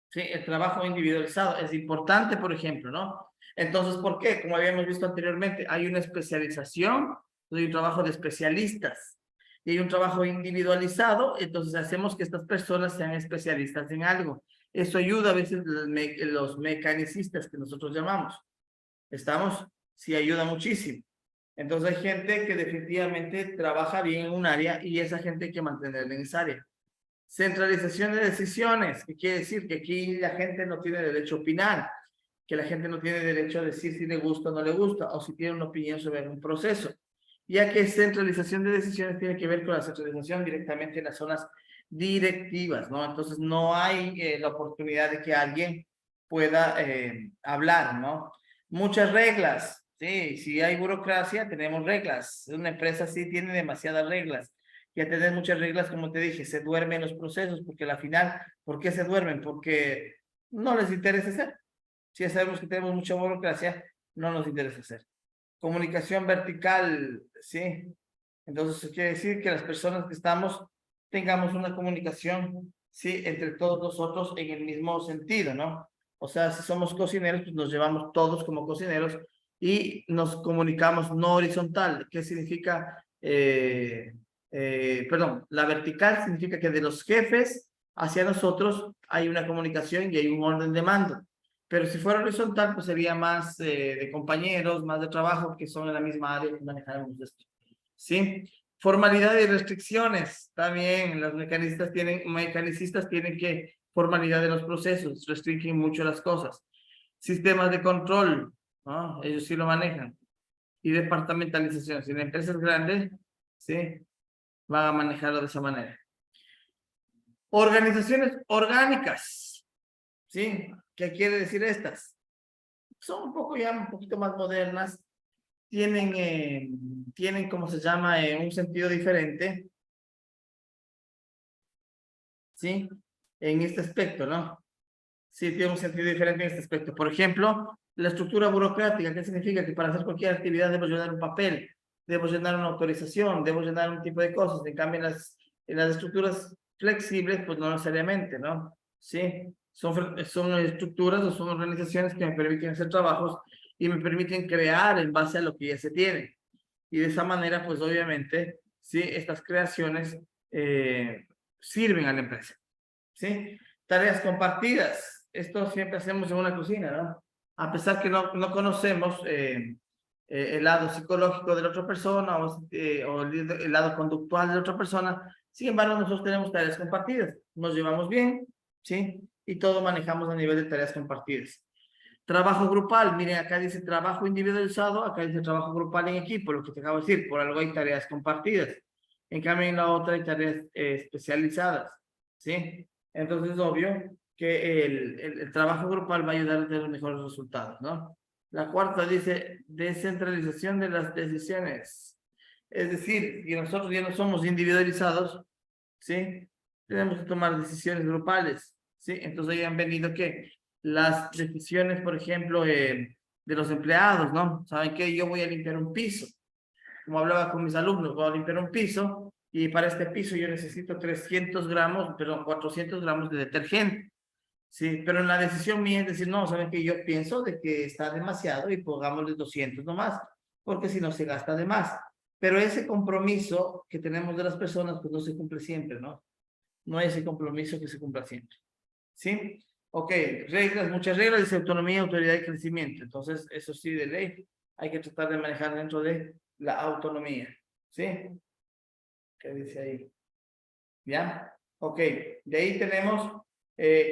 Speaker 1: Sí, el trabajo individualizado es importante, por ejemplo, ¿no? Entonces, ¿por qué? Como habíamos visto anteriormente, hay una especialización, hay un trabajo de especialistas y hay un trabajo individualizado, entonces hacemos que estas personas sean especialistas en algo. Eso ayuda a veces los mecanicistas que nosotros llamamos. ¿Estamos? Sí, ayuda muchísimo. Entonces hay gente que definitivamente trabaja bien en un área y esa gente hay que mantenerla en esa área. Centralización de decisiones, que quiere decir que aquí la gente no tiene derecho a opinar, que la gente no tiene derecho a decir si le gusta o no le gusta, o si tiene una opinión sobre un proceso, ya que centralización de decisiones tiene que ver con la centralización directamente en las zonas directivas, ¿no? Entonces no hay la oportunidad de que alguien pueda hablar, ¿no? Muchas reglas, sí, si hay burocracia, tenemos reglas, una empresa sí tiene demasiadas reglas, ya tener muchas reglas, como te dije, se duermen los procesos, porque al final, ¿por qué se duermen? Porque no les interesa hacer. Si ya sabemos que tenemos mucha burocracia, no nos interesa hacer. Comunicación vertical, ¿sí? Entonces, eso quiere decir que las personas que estamos tengamos una comunicación, ¿sí? Entre todos nosotros en el mismo sentido, ¿no? O sea, si somos cocineros, pues nos llevamos todos como cocineros y nos comunicamos no horizontal. ¿Qué significa? Perdón, la vertical significa que de los jefes hacia nosotros hay una comunicación y hay un orden de mando. Pero si fuera horizontal, pues sería más de compañeros, más de trabajo que son en la misma área que manejamos esto. ¿Sí? Formalidad y restricciones. También los mecanicistas tienen que formalidad de los procesos, restringen mucho las cosas. Sistemas de control, ¿no? Ellos sí lo manejan. Y departamentalización. Si la empresa es grande, ¿sí? Van a manejarlo de esa manera. Organizaciones orgánicas, ¿sí? ¿Qué quiere decir estas? Son un poco ya un poquito más modernas, tienen ¿cómo se llama? Un sentido diferente, ¿sí? En este aspecto, ¿no? Sí, tiene un sentido diferente en este aspecto. Por ejemplo, la estructura burocrática, ¿qué significa? Que para hacer cualquier actividad debo llenar un papel, debo llenar una autorización, debo llenar un tipo de cosas. En cambio, en las estructuras flexibles, pues no necesariamente, ¿no? Sí, son estructuras o son organizaciones que me permiten hacer trabajos y me permiten crear en base a lo que ya se tiene. Y de esa manera, pues obviamente, sí, estas creaciones sirven a la empresa. ¿Sí? Tareas compartidas. Esto siempre hacemos en una cocina, ¿no? A pesar que no conocemos el lado psicológico de la otra persona o el lado conductual de la otra persona, sin embargo, nosotros tenemos tareas compartidas. Nos llevamos bien, ¿sí? Y todo manejamos a nivel de tareas compartidas. Trabajo grupal, miren, acá dice trabajo individualizado, acá dice trabajo grupal en equipo, lo que te acabo de decir, por algo hay tareas compartidas. En cambio, en la otra hay tareas especializadas, ¿sí? Entonces es obvio que el trabajo grupal va a ayudar a tener mejores resultados, ¿no? La cuarta dice descentralización de las decisiones. Es decir, que nosotros ya no somos individualizados, ¿sí? Tenemos que tomar decisiones grupales, ¿sí? Entonces ahí han venido que las decisiones, por ejemplo, de los empleados, ¿no? ¿Saben qué? Yo voy a limpiar un piso. Como hablaba con mis alumnos, voy a limpiar un piso y para este piso yo necesito 300 gramos, perdón, 400 gramos de detergente. Sí, pero en la decisión mía es decir, no, ¿saben qué? Yo pienso de que está demasiado y pongámosle 200 nomás, porque si no se gasta de más. Pero ese compromiso que tenemos de las personas, pues no se cumple siempre, ¿no? No hay ese compromiso que se cumpla siempre. ¿Sí? Ok, reglas, muchas reglas, dice autonomía, autoridad y crecimiento. Entonces, eso sí, de ley, hay que tratar de manejar dentro de la autonomía. ¿Sí? ¿Qué dice ahí? ¿Ya? Ok, de ahí tenemos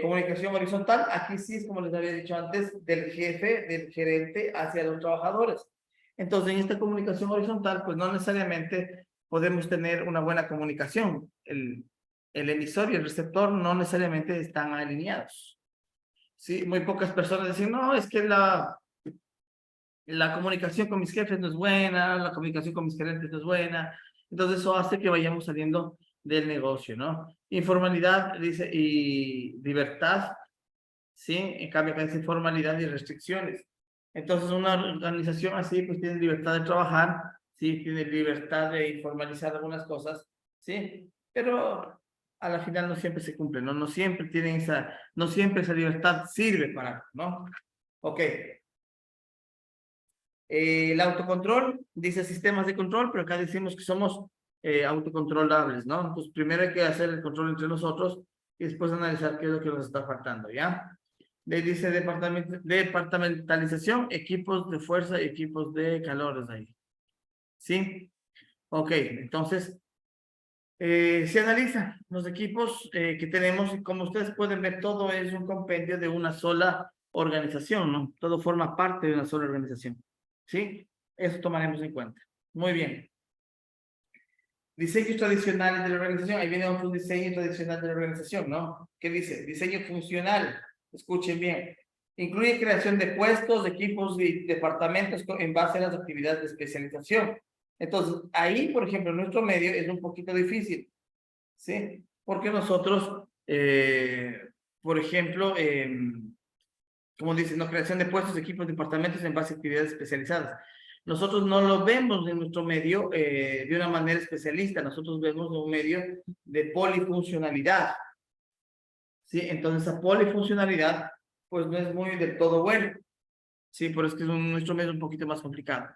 Speaker 1: comunicación horizontal. Aquí sí es, como les había dicho antes, del jefe, del gerente hacia los trabajadores. Entonces, en esta comunicación horizontal, pues no necesariamente podemos tener una buena comunicación. El emisor y el receptor no necesariamente están alineados. Sí, muy pocas personas dicen, no, es que la comunicación con mis jefes no es buena, la comunicación con mis gerentes no es buena. Entonces eso hace que vayamos saliendo del negocio, ¿no? Informalidad, dice, y libertad, ¿sí? En cambio, acá dice formalidad y restricciones. Entonces una organización así, pues tiene libertad de trabajar, ¿sí? Tiene libertad de informalizar algunas cosas, ¿sí? Pero a la final no siempre se cumple, ¿no? No siempre tienen no siempre esa libertad sirve para, ¿no? Ok. El autocontrol, dice sistemas de control, pero acá decimos que somos autocontrolables, ¿no? Entonces, primero hay que hacer el control entre nosotros y después analizar qué es lo que nos está faltando, ¿ya? Le dice departamentalización, equipos de fuerza y equipos de calores ahí. ¿Sí? Ok, entonces, se analizan los equipos que tenemos y como ustedes pueden ver, todo es un compendio de una sola organización, ¿no? Todo forma parte de una sola organización. ¿Sí? Eso tomaremos en cuenta. Muy bien. Diseños tradicionales de la organización. Ahí viene otro diseño tradicional de la organización, ¿no? ¿Qué dice? Diseño funcional. Escuchen bien. Incluye creación de puestos, equipos y departamentos en base a las actividades de especialización. Entonces, ahí, por ejemplo, en nuestro medio es un poquito difícil, ¿sí? Porque nosotros, por ejemplo, como dicen, ¿no? Creación de puestos, equipos, departamentos en base a actividades especializadas. Nosotros no lo vemos en nuestro medio de una manera especialista, nosotros vemos un medio de polifuncionalidad, ¿sí? Entonces, esa polifuncionalidad, pues no es muy del todo bueno, ¿sí? Por eso es que nuestro medio es un poquito más complicado.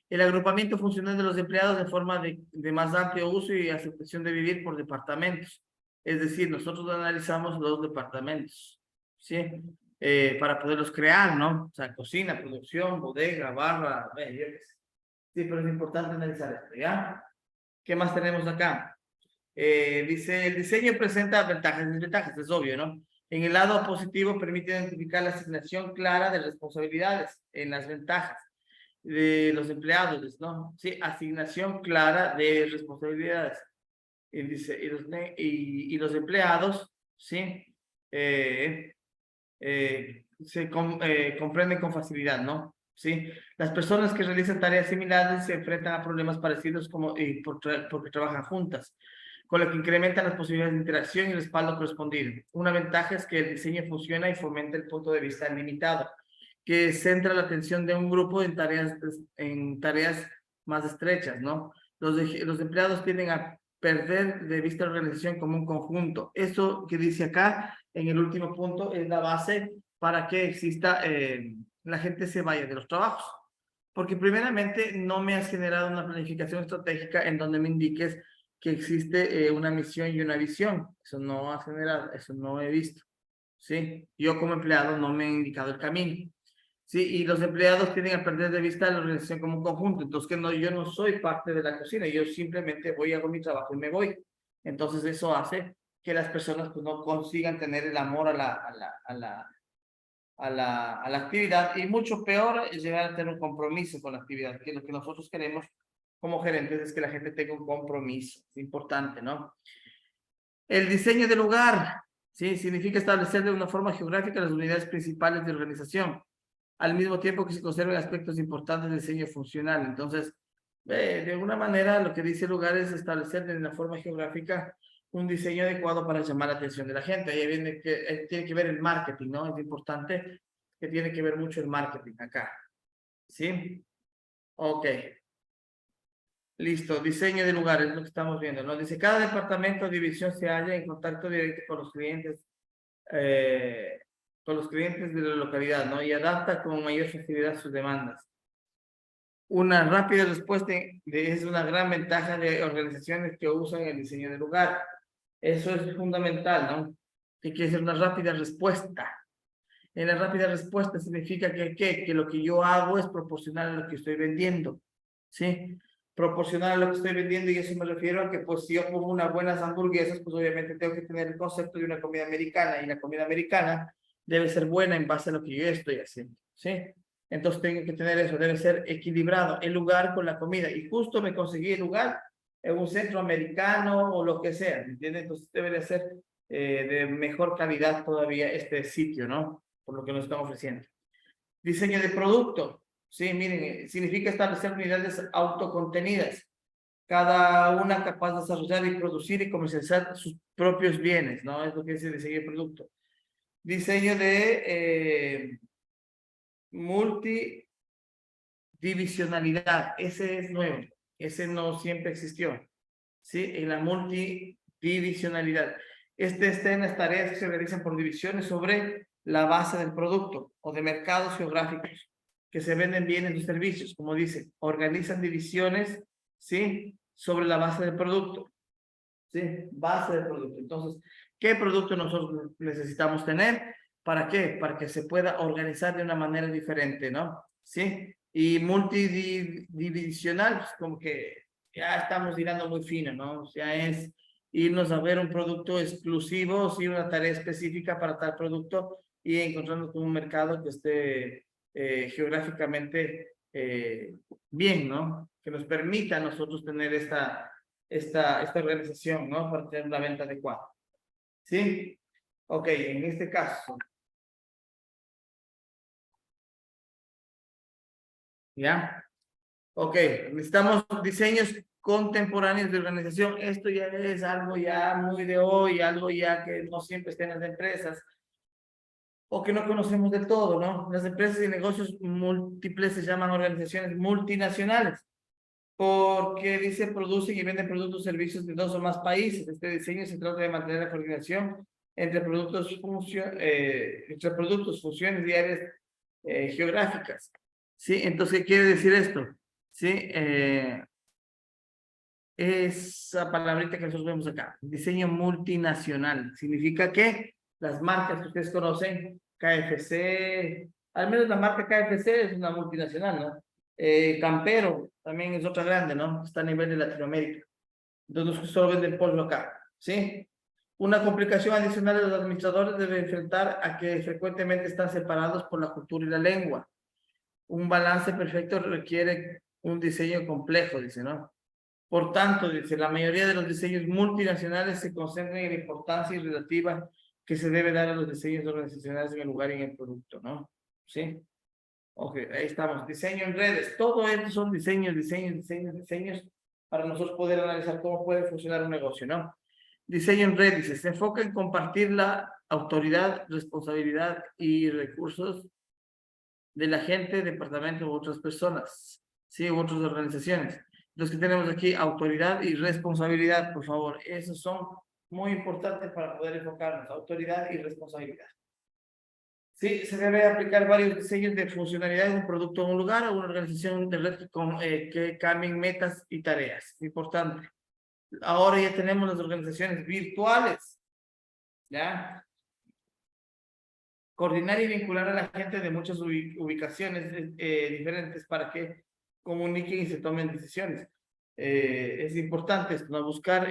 Speaker 1: El agrupamiento funcional de los empleados de forma de más amplio uso y aceptación de vivir por departamentos. Es decir, nosotros analizamos los departamentos, ¿sí? Para poderlos crear, ¿no? O sea, cocina, producción, bodega, barra, yo qué sé. Sí, pero es importante analizar esto, ¿ya? ¿Qué más tenemos acá? Dice, el diseño presenta ventajas y desventajas, es obvio, ¿no? En el lado positivo permite identificar la asignación clara de responsabilidades en las ventajas de los empleados, ¿no? Sí, asignación clara de responsabilidades. Y dice, y los empleados, ¿sí? Comprenden con facilidad, ¿no? ¿Sí? Las personas que realizan tareas similares se enfrentan a problemas parecidos como, porque trabajan juntas, con lo que incrementan las posibilidades de interacción y respaldo correspondido. Una ventaja es que el diseño funciona y fomenta el punto de vista limitado, que centra la atención de un grupo en tareas más estrechas, ¿no? Los empleados tienden a perder de vista la organización como un conjunto. Esto que dice acá, en el último punto, es la base para que exista, la gente se vaya de los trabajos. Porque primeramente no me has generado una planificación estratégica en donde me indiques que existe una misión y una visión. Eso no has generado, eso no he visto. ¿Sí? Yo como empleado no me he indicado el camino. Sí, y los empleados tienden a perder de vista la organización como un conjunto. Entonces, que no, yo no soy parte de la cocina, yo simplemente voy, hago mi trabajo y me voy. Entonces, eso hace que las personas pues, no consigan tener el amor a la actividad y mucho peor es llegar a tener un compromiso con la actividad, que lo que nosotros queremos como gerentes es que la gente tenga un compromiso. Es importante, ¿no? El diseño del lugar, ¿sí? Significa establecer de una forma geográfica las unidades principales de organización al mismo tiempo que se conserven aspectos importantes del diseño funcional. Entonces, de alguna manera, lo que dice el lugar es establecer de una forma geográfica un diseño adecuado para llamar la atención de la gente. Ahí viene que tiene que ver el marketing, ¿no? Es importante que tiene que ver mucho el marketing acá. ¿Sí? Ok. Listo. Diseño de lugares, es lo que estamos viendo, ¿no? Dice, cada departamento o división se halla en contacto directo eh, con los clientes de la localidad, ¿no? Y adapta con mayor facilidad sus demandas. Una rápida respuesta es una gran ventaja de organizaciones que usan el diseño del lugar. Eso es fundamental, ¿no? Que quiere ser una rápida respuesta. En la rápida respuesta significa que lo que yo hago es proporcional a lo que estoy vendiendo, ¿sí? Proporcional a lo que estoy vendiendo y eso me refiero a que pues si yo pongo unas buenas hamburguesas, pues obviamente tengo que tener el concepto de una comida americana y la comida americana debe ser buena en base a lo que yo estoy haciendo, ¿sí? Entonces tengo que tener eso, debe ser equilibrado el lugar con la comida y justo me conseguí el lugar en un centro americano o lo que sea, ¿entiendes? Entonces debe de ser de mejor calidad todavía este sitio, ¿no? Por lo que nos están ofreciendo. Diseño de producto. Sí, miren, significa establecer unidades autocontenidas, cada una capaz de desarrollar y producir y comercializar sus propios bienes, ¿no? Es lo que dice diseño de producto. Diseño de multidivisionalidad. Ese es nuevo. Ese no siempre existió. ¿Sí? En la multidivisionalidad. Este está en las tareas que se realizan por divisiones sobre la base del producto o de mercados geográficos que se venden bienes y servicios, como dice, organizan divisiones, ¿sí? Sobre la base del producto, ¿sí? Base del producto. Entonces, ¿qué producto nosotros necesitamos tener? ¿Para qué? Para que se pueda organizar de una manera diferente, ¿no? ¿Sí? Y multidivisional, pues como que ya estamos tirando muy fino, ¿no? O sea, es irnos a ver un producto exclusivo, sí, una tarea específica para tal producto y encontrarnos con un mercado que esté geográficamente bien, ¿no? Que nos permita a nosotros tener esta organización, ¿no? Para tener una venta adecuada. ¿Sí? Ok, en este caso, ¿ya? Ok, necesitamos diseños contemporáneos de organización. Esto ya es algo ya muy de hoy, algo ya que no siempre está en las empresas o que no conocemos del todo, ¿no? Las empresas y negocios múltiples se llaman organizaciones multinacionales porque dice producen y venden productos o servicios de dos o más países. Este diseño se trata de mantener la coordinación entre productos, funciones y áreas geográficas. ¿Sí? Entonces, ¿qué quiere decir esto? ¿Sí? esa palabrita que nosotros vemos acá, diseño multinacional. Significa que las marcas que ustedes conocen, KFC, al menos la marca KFC es una multinacional, ¿no? Campero también es otra grande, ¿no? Está a nivel de Latinoamérica. Entonces, solo venden pollo acá, ¿sí? Una complicación adicional de los administradores debe enfrentar a que frecuentemente están separados por la cultura y la lengua. Un balance perfecto requiere un diseño complejo, dice, ¿no? Por tanto, dice, la mayoría de los diseños multinacionales se concentran en la importancia relativa que se debe dar a los diseños organizacionales en el lugar y en el producto, ¿no? ¿Sí? Ok, ahí estamos. Diseño en redes. Todo esto son diseños para nosotros poder analizar cómo puede funcionar un negocio, ¿no? Diseño en redes. Se enfoca en compartir la autoridad, responsabilidad y recursos de la gente, departamento u otras personas, ¿sí? U otras organizaciones. Los que tenemos aquí, autoridad y responsabilidad, por favor. Esos son muy importantes para poder enfocarnos. Autoridad y responsabilidad. Sí, se debe aplicar varios diseños de funcionalidad de un producto en un lugar o una organización de red que cambien metas y tareas. Importante. Ahora ya tenemos las organizaciones virtuales, ¿ya? Coordinar y vincular a la gente de muchas ubicaciones diferentes para que comuniquen y se tomen decisiones. Es importante esto, ¿no? Buscar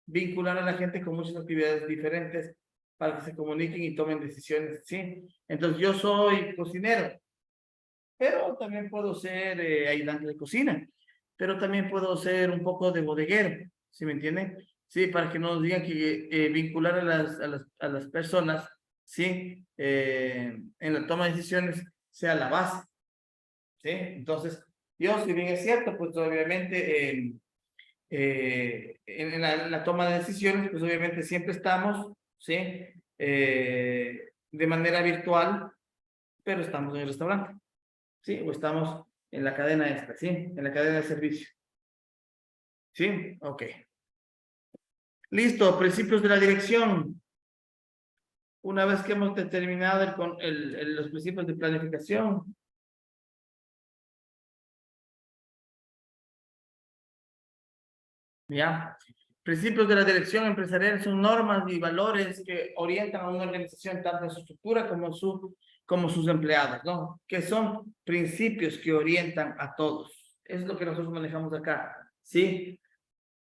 Speaker 1: vincular a la gente con muchas actividades diferentes para que se comuniquen y tomen decisiones, ¿sí? Entonces, yo soy cocinero, pero también puedo ser ayudante de cocina, pero también puedo ser un poco de bodeguero, ¿sí me entienden? Sí, para que no nos digan que vincular a las personas, ¿sí? En la toma de decisiones sea la base, ¿sí? Entonces, yo, si bien es cierto, pues obviamente en la toma de decisiones, pues obviamente siempre estamos, ¿sí? De manera virtual, pero estamos en el restaurante. ¿Sí? O estamos en la cadena esta, ¿sí? En la cadena de servicio. ¿Sí? Ok. Listo, principios de la dirección. Una vez que hemos determinado los principios de planificación, ¿ya? Principios de la dirección empresarial son normas y valores que orientan a una organización tanto en su estructura como sus empleados, ¿no? Que son principios que orientan a todos. Es lo que nosotros manejamos acá, ¿sí?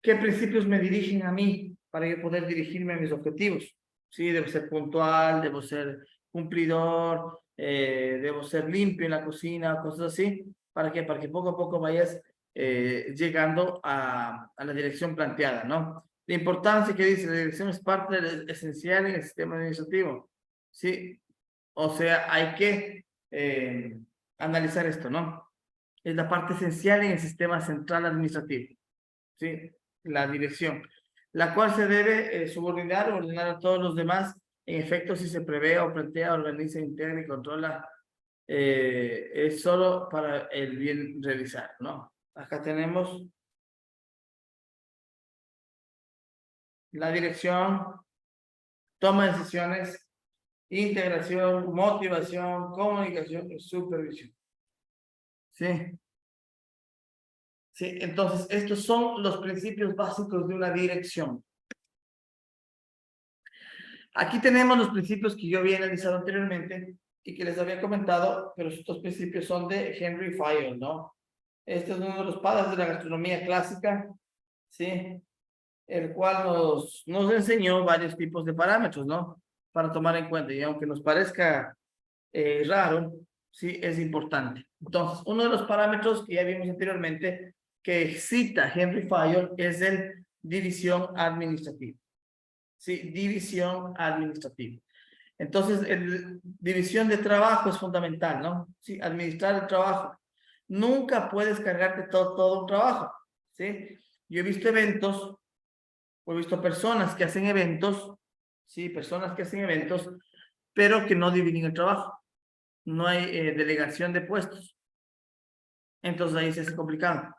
Speaker 1: ¿Qué principios me dirigen a mí para yo poder dirigirme a mis objetivos? Sí, debo ser puntual, debo ser cumplidor, debo ser limpio en la cocina, cosas así. ¿Para qué? Para que poco a poco vayas llegando a la dirección planteada, ¿no? La importancia que dice la dirección es parte esencial en el sistema administrativo. Sí, o sea, hay que analizar esto, ¿no? Es la parte esencial en el sistema central administrativo. ¿Sí? La dirección, la cual se debe subordinar o ordenar a todos los demás, en efecto, si se prevé o plantea, organiza, integra y controla, es solo para el bien realizar, ¿no? Acá tenemos la dirección, toma de decisiones, integración, motivación, comunicación y supervisión. ¿Sí? Sí, entonces estos son los principios básicos de una dirección. Aquí tenemos los principios que yo había analizado anteriormente y que les había comentado, pero estos principios son de Henry Fayol, ¿no? Este es uno de los padres de la gastronomía clásica, ¿sí? El cual nos enseñó varios tipos de parámetros, ¿no? Para tomar en cuenta, y aunque nos parezca raro, sí, es importante. Entonces, uno de los parámetros que ya vimos anteriormente que cita Henry Fayol es el división administrativa. Sí, división administrativa. Entonces, división de trabajo es fundamental, ¿no? Sí, administrar el trabajo. Nunca puedes cargarte todo un trabajo, ¿sí? Yo he visto eventos, o he visto personas que hacen eventos, sí, personas que hacen eventos, pero que no dividen el trabajo. No hay delegación de puestos. Entonces ahí se hace complicado,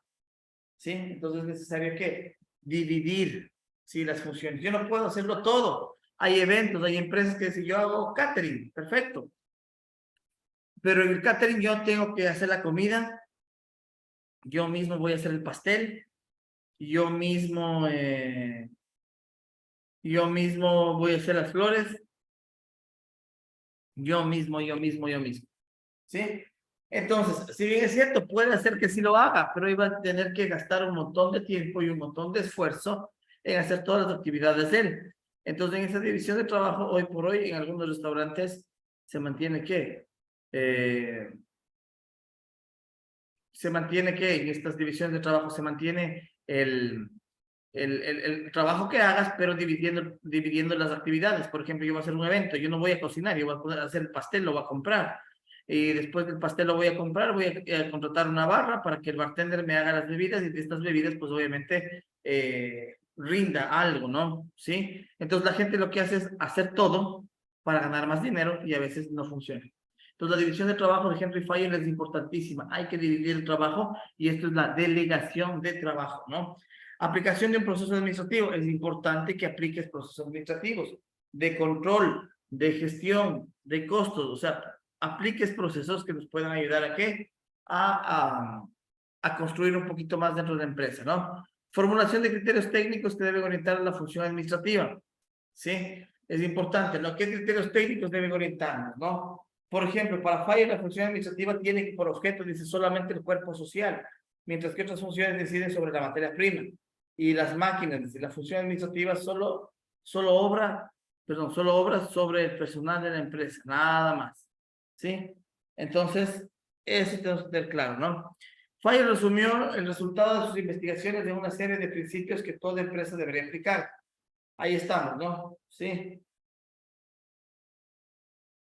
Speaker 1: ¿sí? Entonces es necesario que dividir, ¿sí? Las funciones. Yo no puedo hacerlo todo. Hay eventos, hay empresas que dicen, yo hago catering, perfecto. Pero en el catering yo tengo que hacer la comida, yo mismo voy a hacer el pastel, yo mismo voy a hacer las flores, yo mismo, ¿sí? Entonces, si bien es cierto, puede hacer que sí lo haga, pero iba a tener que gastar un montón de tiempo y un montón de esfuerzo en hacer todas las actividades de él. Entonces, en esa división de trabajo, hoy por hoy, en algunos restaurantes se mantiene eh, en estas divisiones de trabajo se mantiene el trabajo que hagas, pero dividiendo las actividades. Por ejemplo, yo voy a hacer un evento, yo no voy a cocinar, yo voy a poder hacer el pastel, lo voy a comprar. Y después del pastel lo voy a comprar, voy a contratar una barra para que el bartender me haga las bebidas y de estas bebidas, pues obviamente rinda algo, ¿no? ¿Sí? Entonces la gente lo que hace es hacer todo para ganar más dinero y a veces no funciona. Entonces la división de trabajo de Henry Fayol es importantísima. Hay que dividir el trabajo y esto es la delegación de trabajo, ¿no? Aplicación de un proceso administrativo. Es importante que apliques procesos administrativos de control, de gestión, de costos. O sea, apliques procesos que nos puedan ayudar a qué? A construir un poquito más dentro de la empresa, ¿no? Formulación de criterios técnicos que deben orientar a la función administrativa. ¿Sí? Es importante, ¿no? ¿Qué criterios técnicos deben orientarnos, no? Por ejemplo, para Fire la función administrativa tiene por objeto, dice, solamente el cuerpo social, mientras que otras funciones deciden sobre la materia prima. Y las máquinas, dice, la función administrativa solo obra sobre el personal de la empresa, nada más. ¿Sí? Entonces, eso tenemos que tener claro, ¿no? Fire resumió el resultado de sus investigaciones de una serie de principios que toda empresa debería aplicar. Ahí estamos, ¿no? Sí.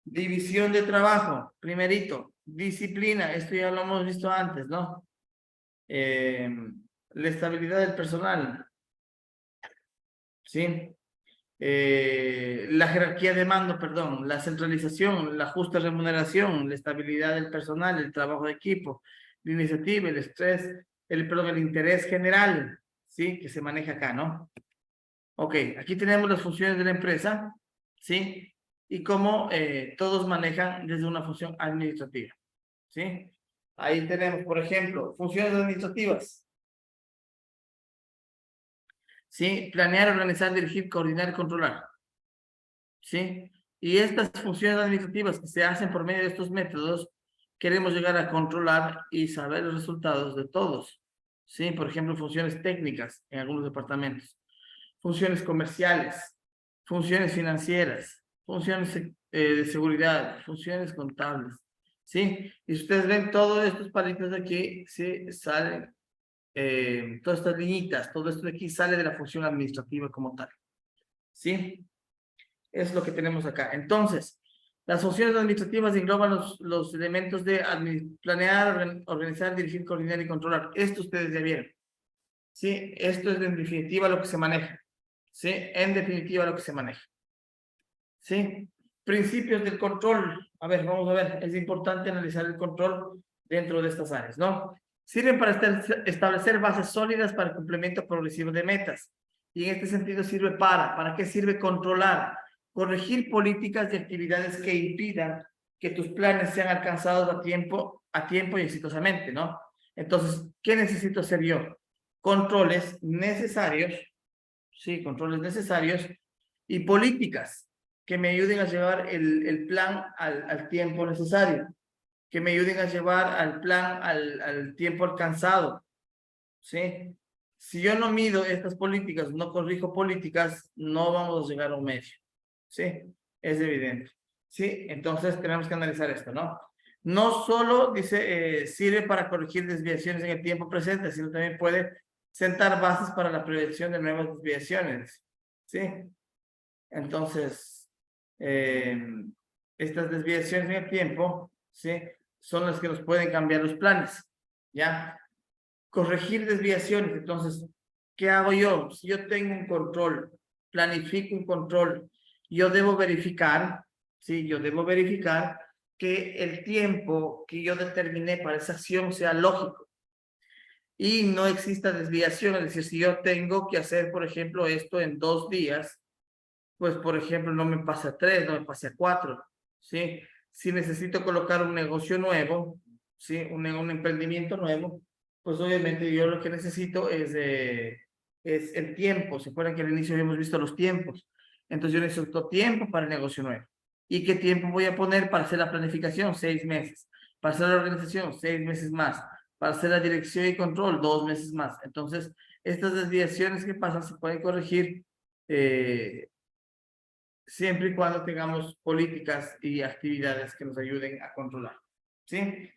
Speaker 1: División de trabajo, primerito. Disciplina, esto ya lo hemos visto antes, ¿no? La estabilidad del personal, ¿sí? La jerarquía de mando, perdón, la centralización, la justa remuneración, la estabilidad del personal, el trabajo de equipo, la iniciativa, el estrés, el interés general, ¿sí? Que se maneja acá, ¿no? Ok, aquí tenemos las funciones de la empresa, ¿sí? Y cómo todos manejan desde una función administrativa, ¿sí? Ahí tenemos, por ejemplo, funciones administrativas, ¿sí? Planear, organizar, dirigir, coordinar y controlar, ¿sí? Y estas funciones administrativas que se hacen por medio de estos métodos, queremos llegar a controlar y saber los resultados de todos, ¿sí? Por ejemplo, funciones técnicas en algunos departamentos, funciones comerciales, funciones financieras, funciones de seguridad, funciones contables, ¿sí? Y si ustedes ven todos estos palitos de aquí, sí, salen, todas estas liñitas, todo esto de aquí sale de la función administrativa como tal, ¿sí? Es lo que tenemos acá. Entonces, las funciones administrativas engloban los elementos de planear, organizar, dirigir, coordinar y controlar. Esto ustedes ya vieron, ¿sí? Esto es en definitiva lo que se maneja. ¿Sí? En definitiva lo que se maneja. ¿Sí? Principios del control. A ver, vamos a ver. Es importante analizar el control dentro de estas áreas, ¿no? Sirven para establecer bases sólidas para el cumplimiento progresivo de metas. Y en este sentido sirve ¿para qué sirve? Controlar, corregir políticas y actividades que impidan que tus planes sean alcanzados a tiempo y exitosamente, ¿no? Entonces, ¿qué necesito hacer yo? Controles necesarios, sí, controles necesarios y políticas que me ayuden a llevar el plan al tiempo necesario, que me ayuden a llevar al plan al tiempo alcanzado, ¿sí? Si yo no mido estas políticas, no corrijo políticas, no vamos a llegar a un medio, ¿sí? Es evidente, ¿sí? Entonces tenemos que analizar esto, ¿no? No solo, dice, sirve para corregir desviaciones en el tiempo presente, sino también puede sentar bases para la prevención de nuevas desviaciones, ¿sí? Entonces, estas desviaciones en el tiempo, ¿sí? Son las que nos pueden cambiar los planes, ¿ya? Corregir desviaciones. Entonces, ¿qué hago yo? Si yo tengo un control, planifico un control, yo debo verificar, ¿sí? Yo debo verificar que el tiempo que yo determiné para esa acción sea lógico y no exista desviación. Es decir, si yo tengo que hacer, por ejemplo, esto en 2 días, pues, por ejemplo, no me pase a 3, no me pase a 4, ¿sí? Si necesito colocar un negocio nuevo, ¿sí? Un emprendimiento nuevo, pues obviamente yo lo que necesito es el tiempo. ¿Se acuerdan que al inicio habíamos visto los tiempos? Entonces yo necesito tiempo para el negocio nuevo. ¿Y qué tiempo voy a poner para hacer la planificación? 6 meses. Para hacer la organización, 6 meses más. Para hacer la dirección y control, 2 meses más. Entonces, estas desviaciones que pasan se pueden corregir siempre y cuando tengamos políticas y actividades que nos ayuden a controlar. ¿Sí?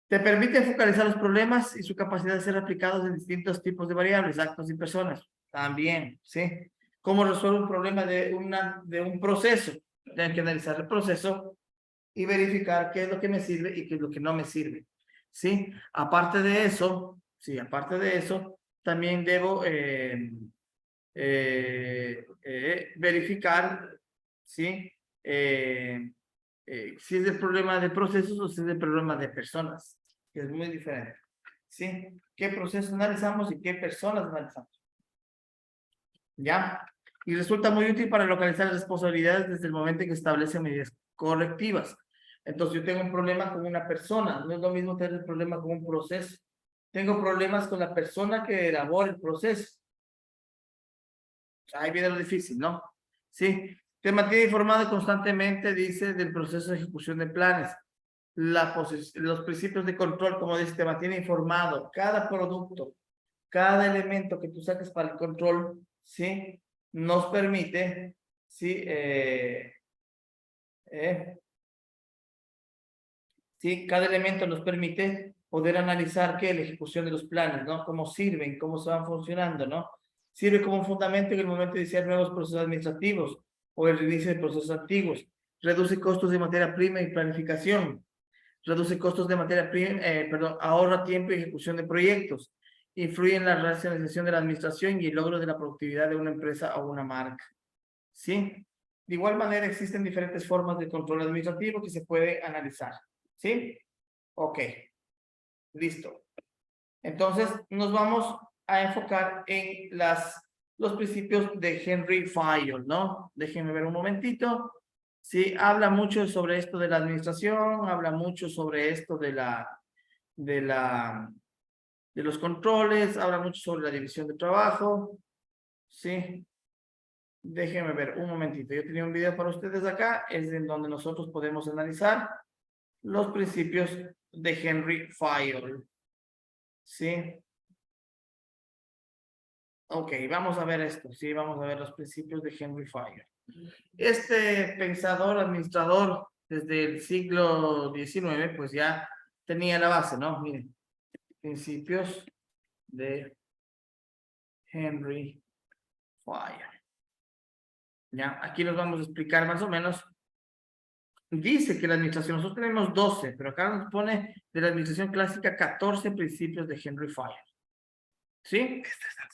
Speaker 1: Te permite focalizar los problemas y su capacidad de ser aplicados en distintos tipos de variables, actos y personas. También, ¿sí? ¿Cómo resuelvo un problema de un proceso? Tengo que analizar el proceso y verificar qué es lo que me sirve y qué es lo que no me sirve. ¿Sí? Aparte de eso, sí, aparte de eso, también debo verificar, ¿sí? Si es el problema de procesos o si es el problema de personas, que es muy diferente. ¿Sí? ¿Qué procesos analizamos y qué personas analizamos? ¿Ya? Y resulta muy útil para localizar las responsabilidades desde el momento en que establece medidas correctivas. Entonces, yo tengo un problema con una persona, no es lo mismo tener el problema con un proceso. Tengo problemas con la persona que elabora el proceso. Ahí viene lo difícil, ¿no? Sí. Te mantiene informado constantemente, dice, del proceso de ejecución de planes. Los principios de control, como dice, te mantiene informado. Cada producto, cada elemento que tú saques para el control, ¿sí? Nos permite, ¿sí? ¿Sí? Cada elemento nos permite poder analizar qué la ejecución de los planes, ¿no? Cómo sirven, cómo se van funcionando, ¿no? Sirve como un fundamento en el momento de iniciar nuevos procesos administrativos o el inicio de procesos antiguos. Reduce costos de materia prima y planificación. Reduce costos de materia prima, perdón, ahorra tiempo y ejecución de proyectos. Influye en la racionalización de la administración y el logro de la productividad de una empresa o una marca. ¿Sí? De igual manera, existen diferentes formas de control administrativo que se puede analizar. ¿Sí? Ok, listo. Entonces, nos vamos a enfocar en los principios de Henry Fayol, ¿no? Déjenme ver un momentito. Sí, habla mucho sobre esto de la administración, habla mucho sobre esto de la, de los controles, habla mucho sobre la división de trabajo. Sí, déjenme ver un momentito. Yo tenía un video para ustedes acá, es en donde nosotros podemos analizar los principios de Henry Fayol. ¿Sí? Ok, vamos a ver esto, sí, vamos a ver los principios de Henry Fayol. Este pensador, administrador, desde el siglo XIX, pues ya tenía la base, ¿no? Miren, principios de Henry Fayol. Ya, aquí los vamos a explicar más o menos. Dice que la administración, nosotros tenemos 12, pero acá nos pone de la administración clásica 14 principios de Henry Fayol. ¿Sí?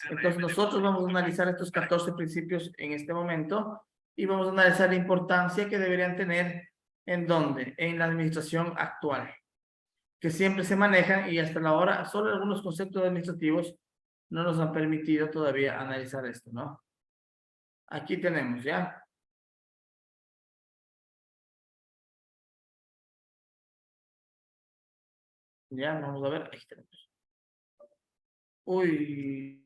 Speaker 1: Entonces nosotros vamos a analizar estos 14 principios en este momento y vamos a analizar la importancia que deberían tener en dónde, en la administración actual, que siempre se manejan y hasta la hora solo algunos conceptos administrativos no nos han permitido todavía analizar esto, ¿no? Aquí tenemos, ¿ya? Ya, vamos a ver, ahí tenemos. Uy.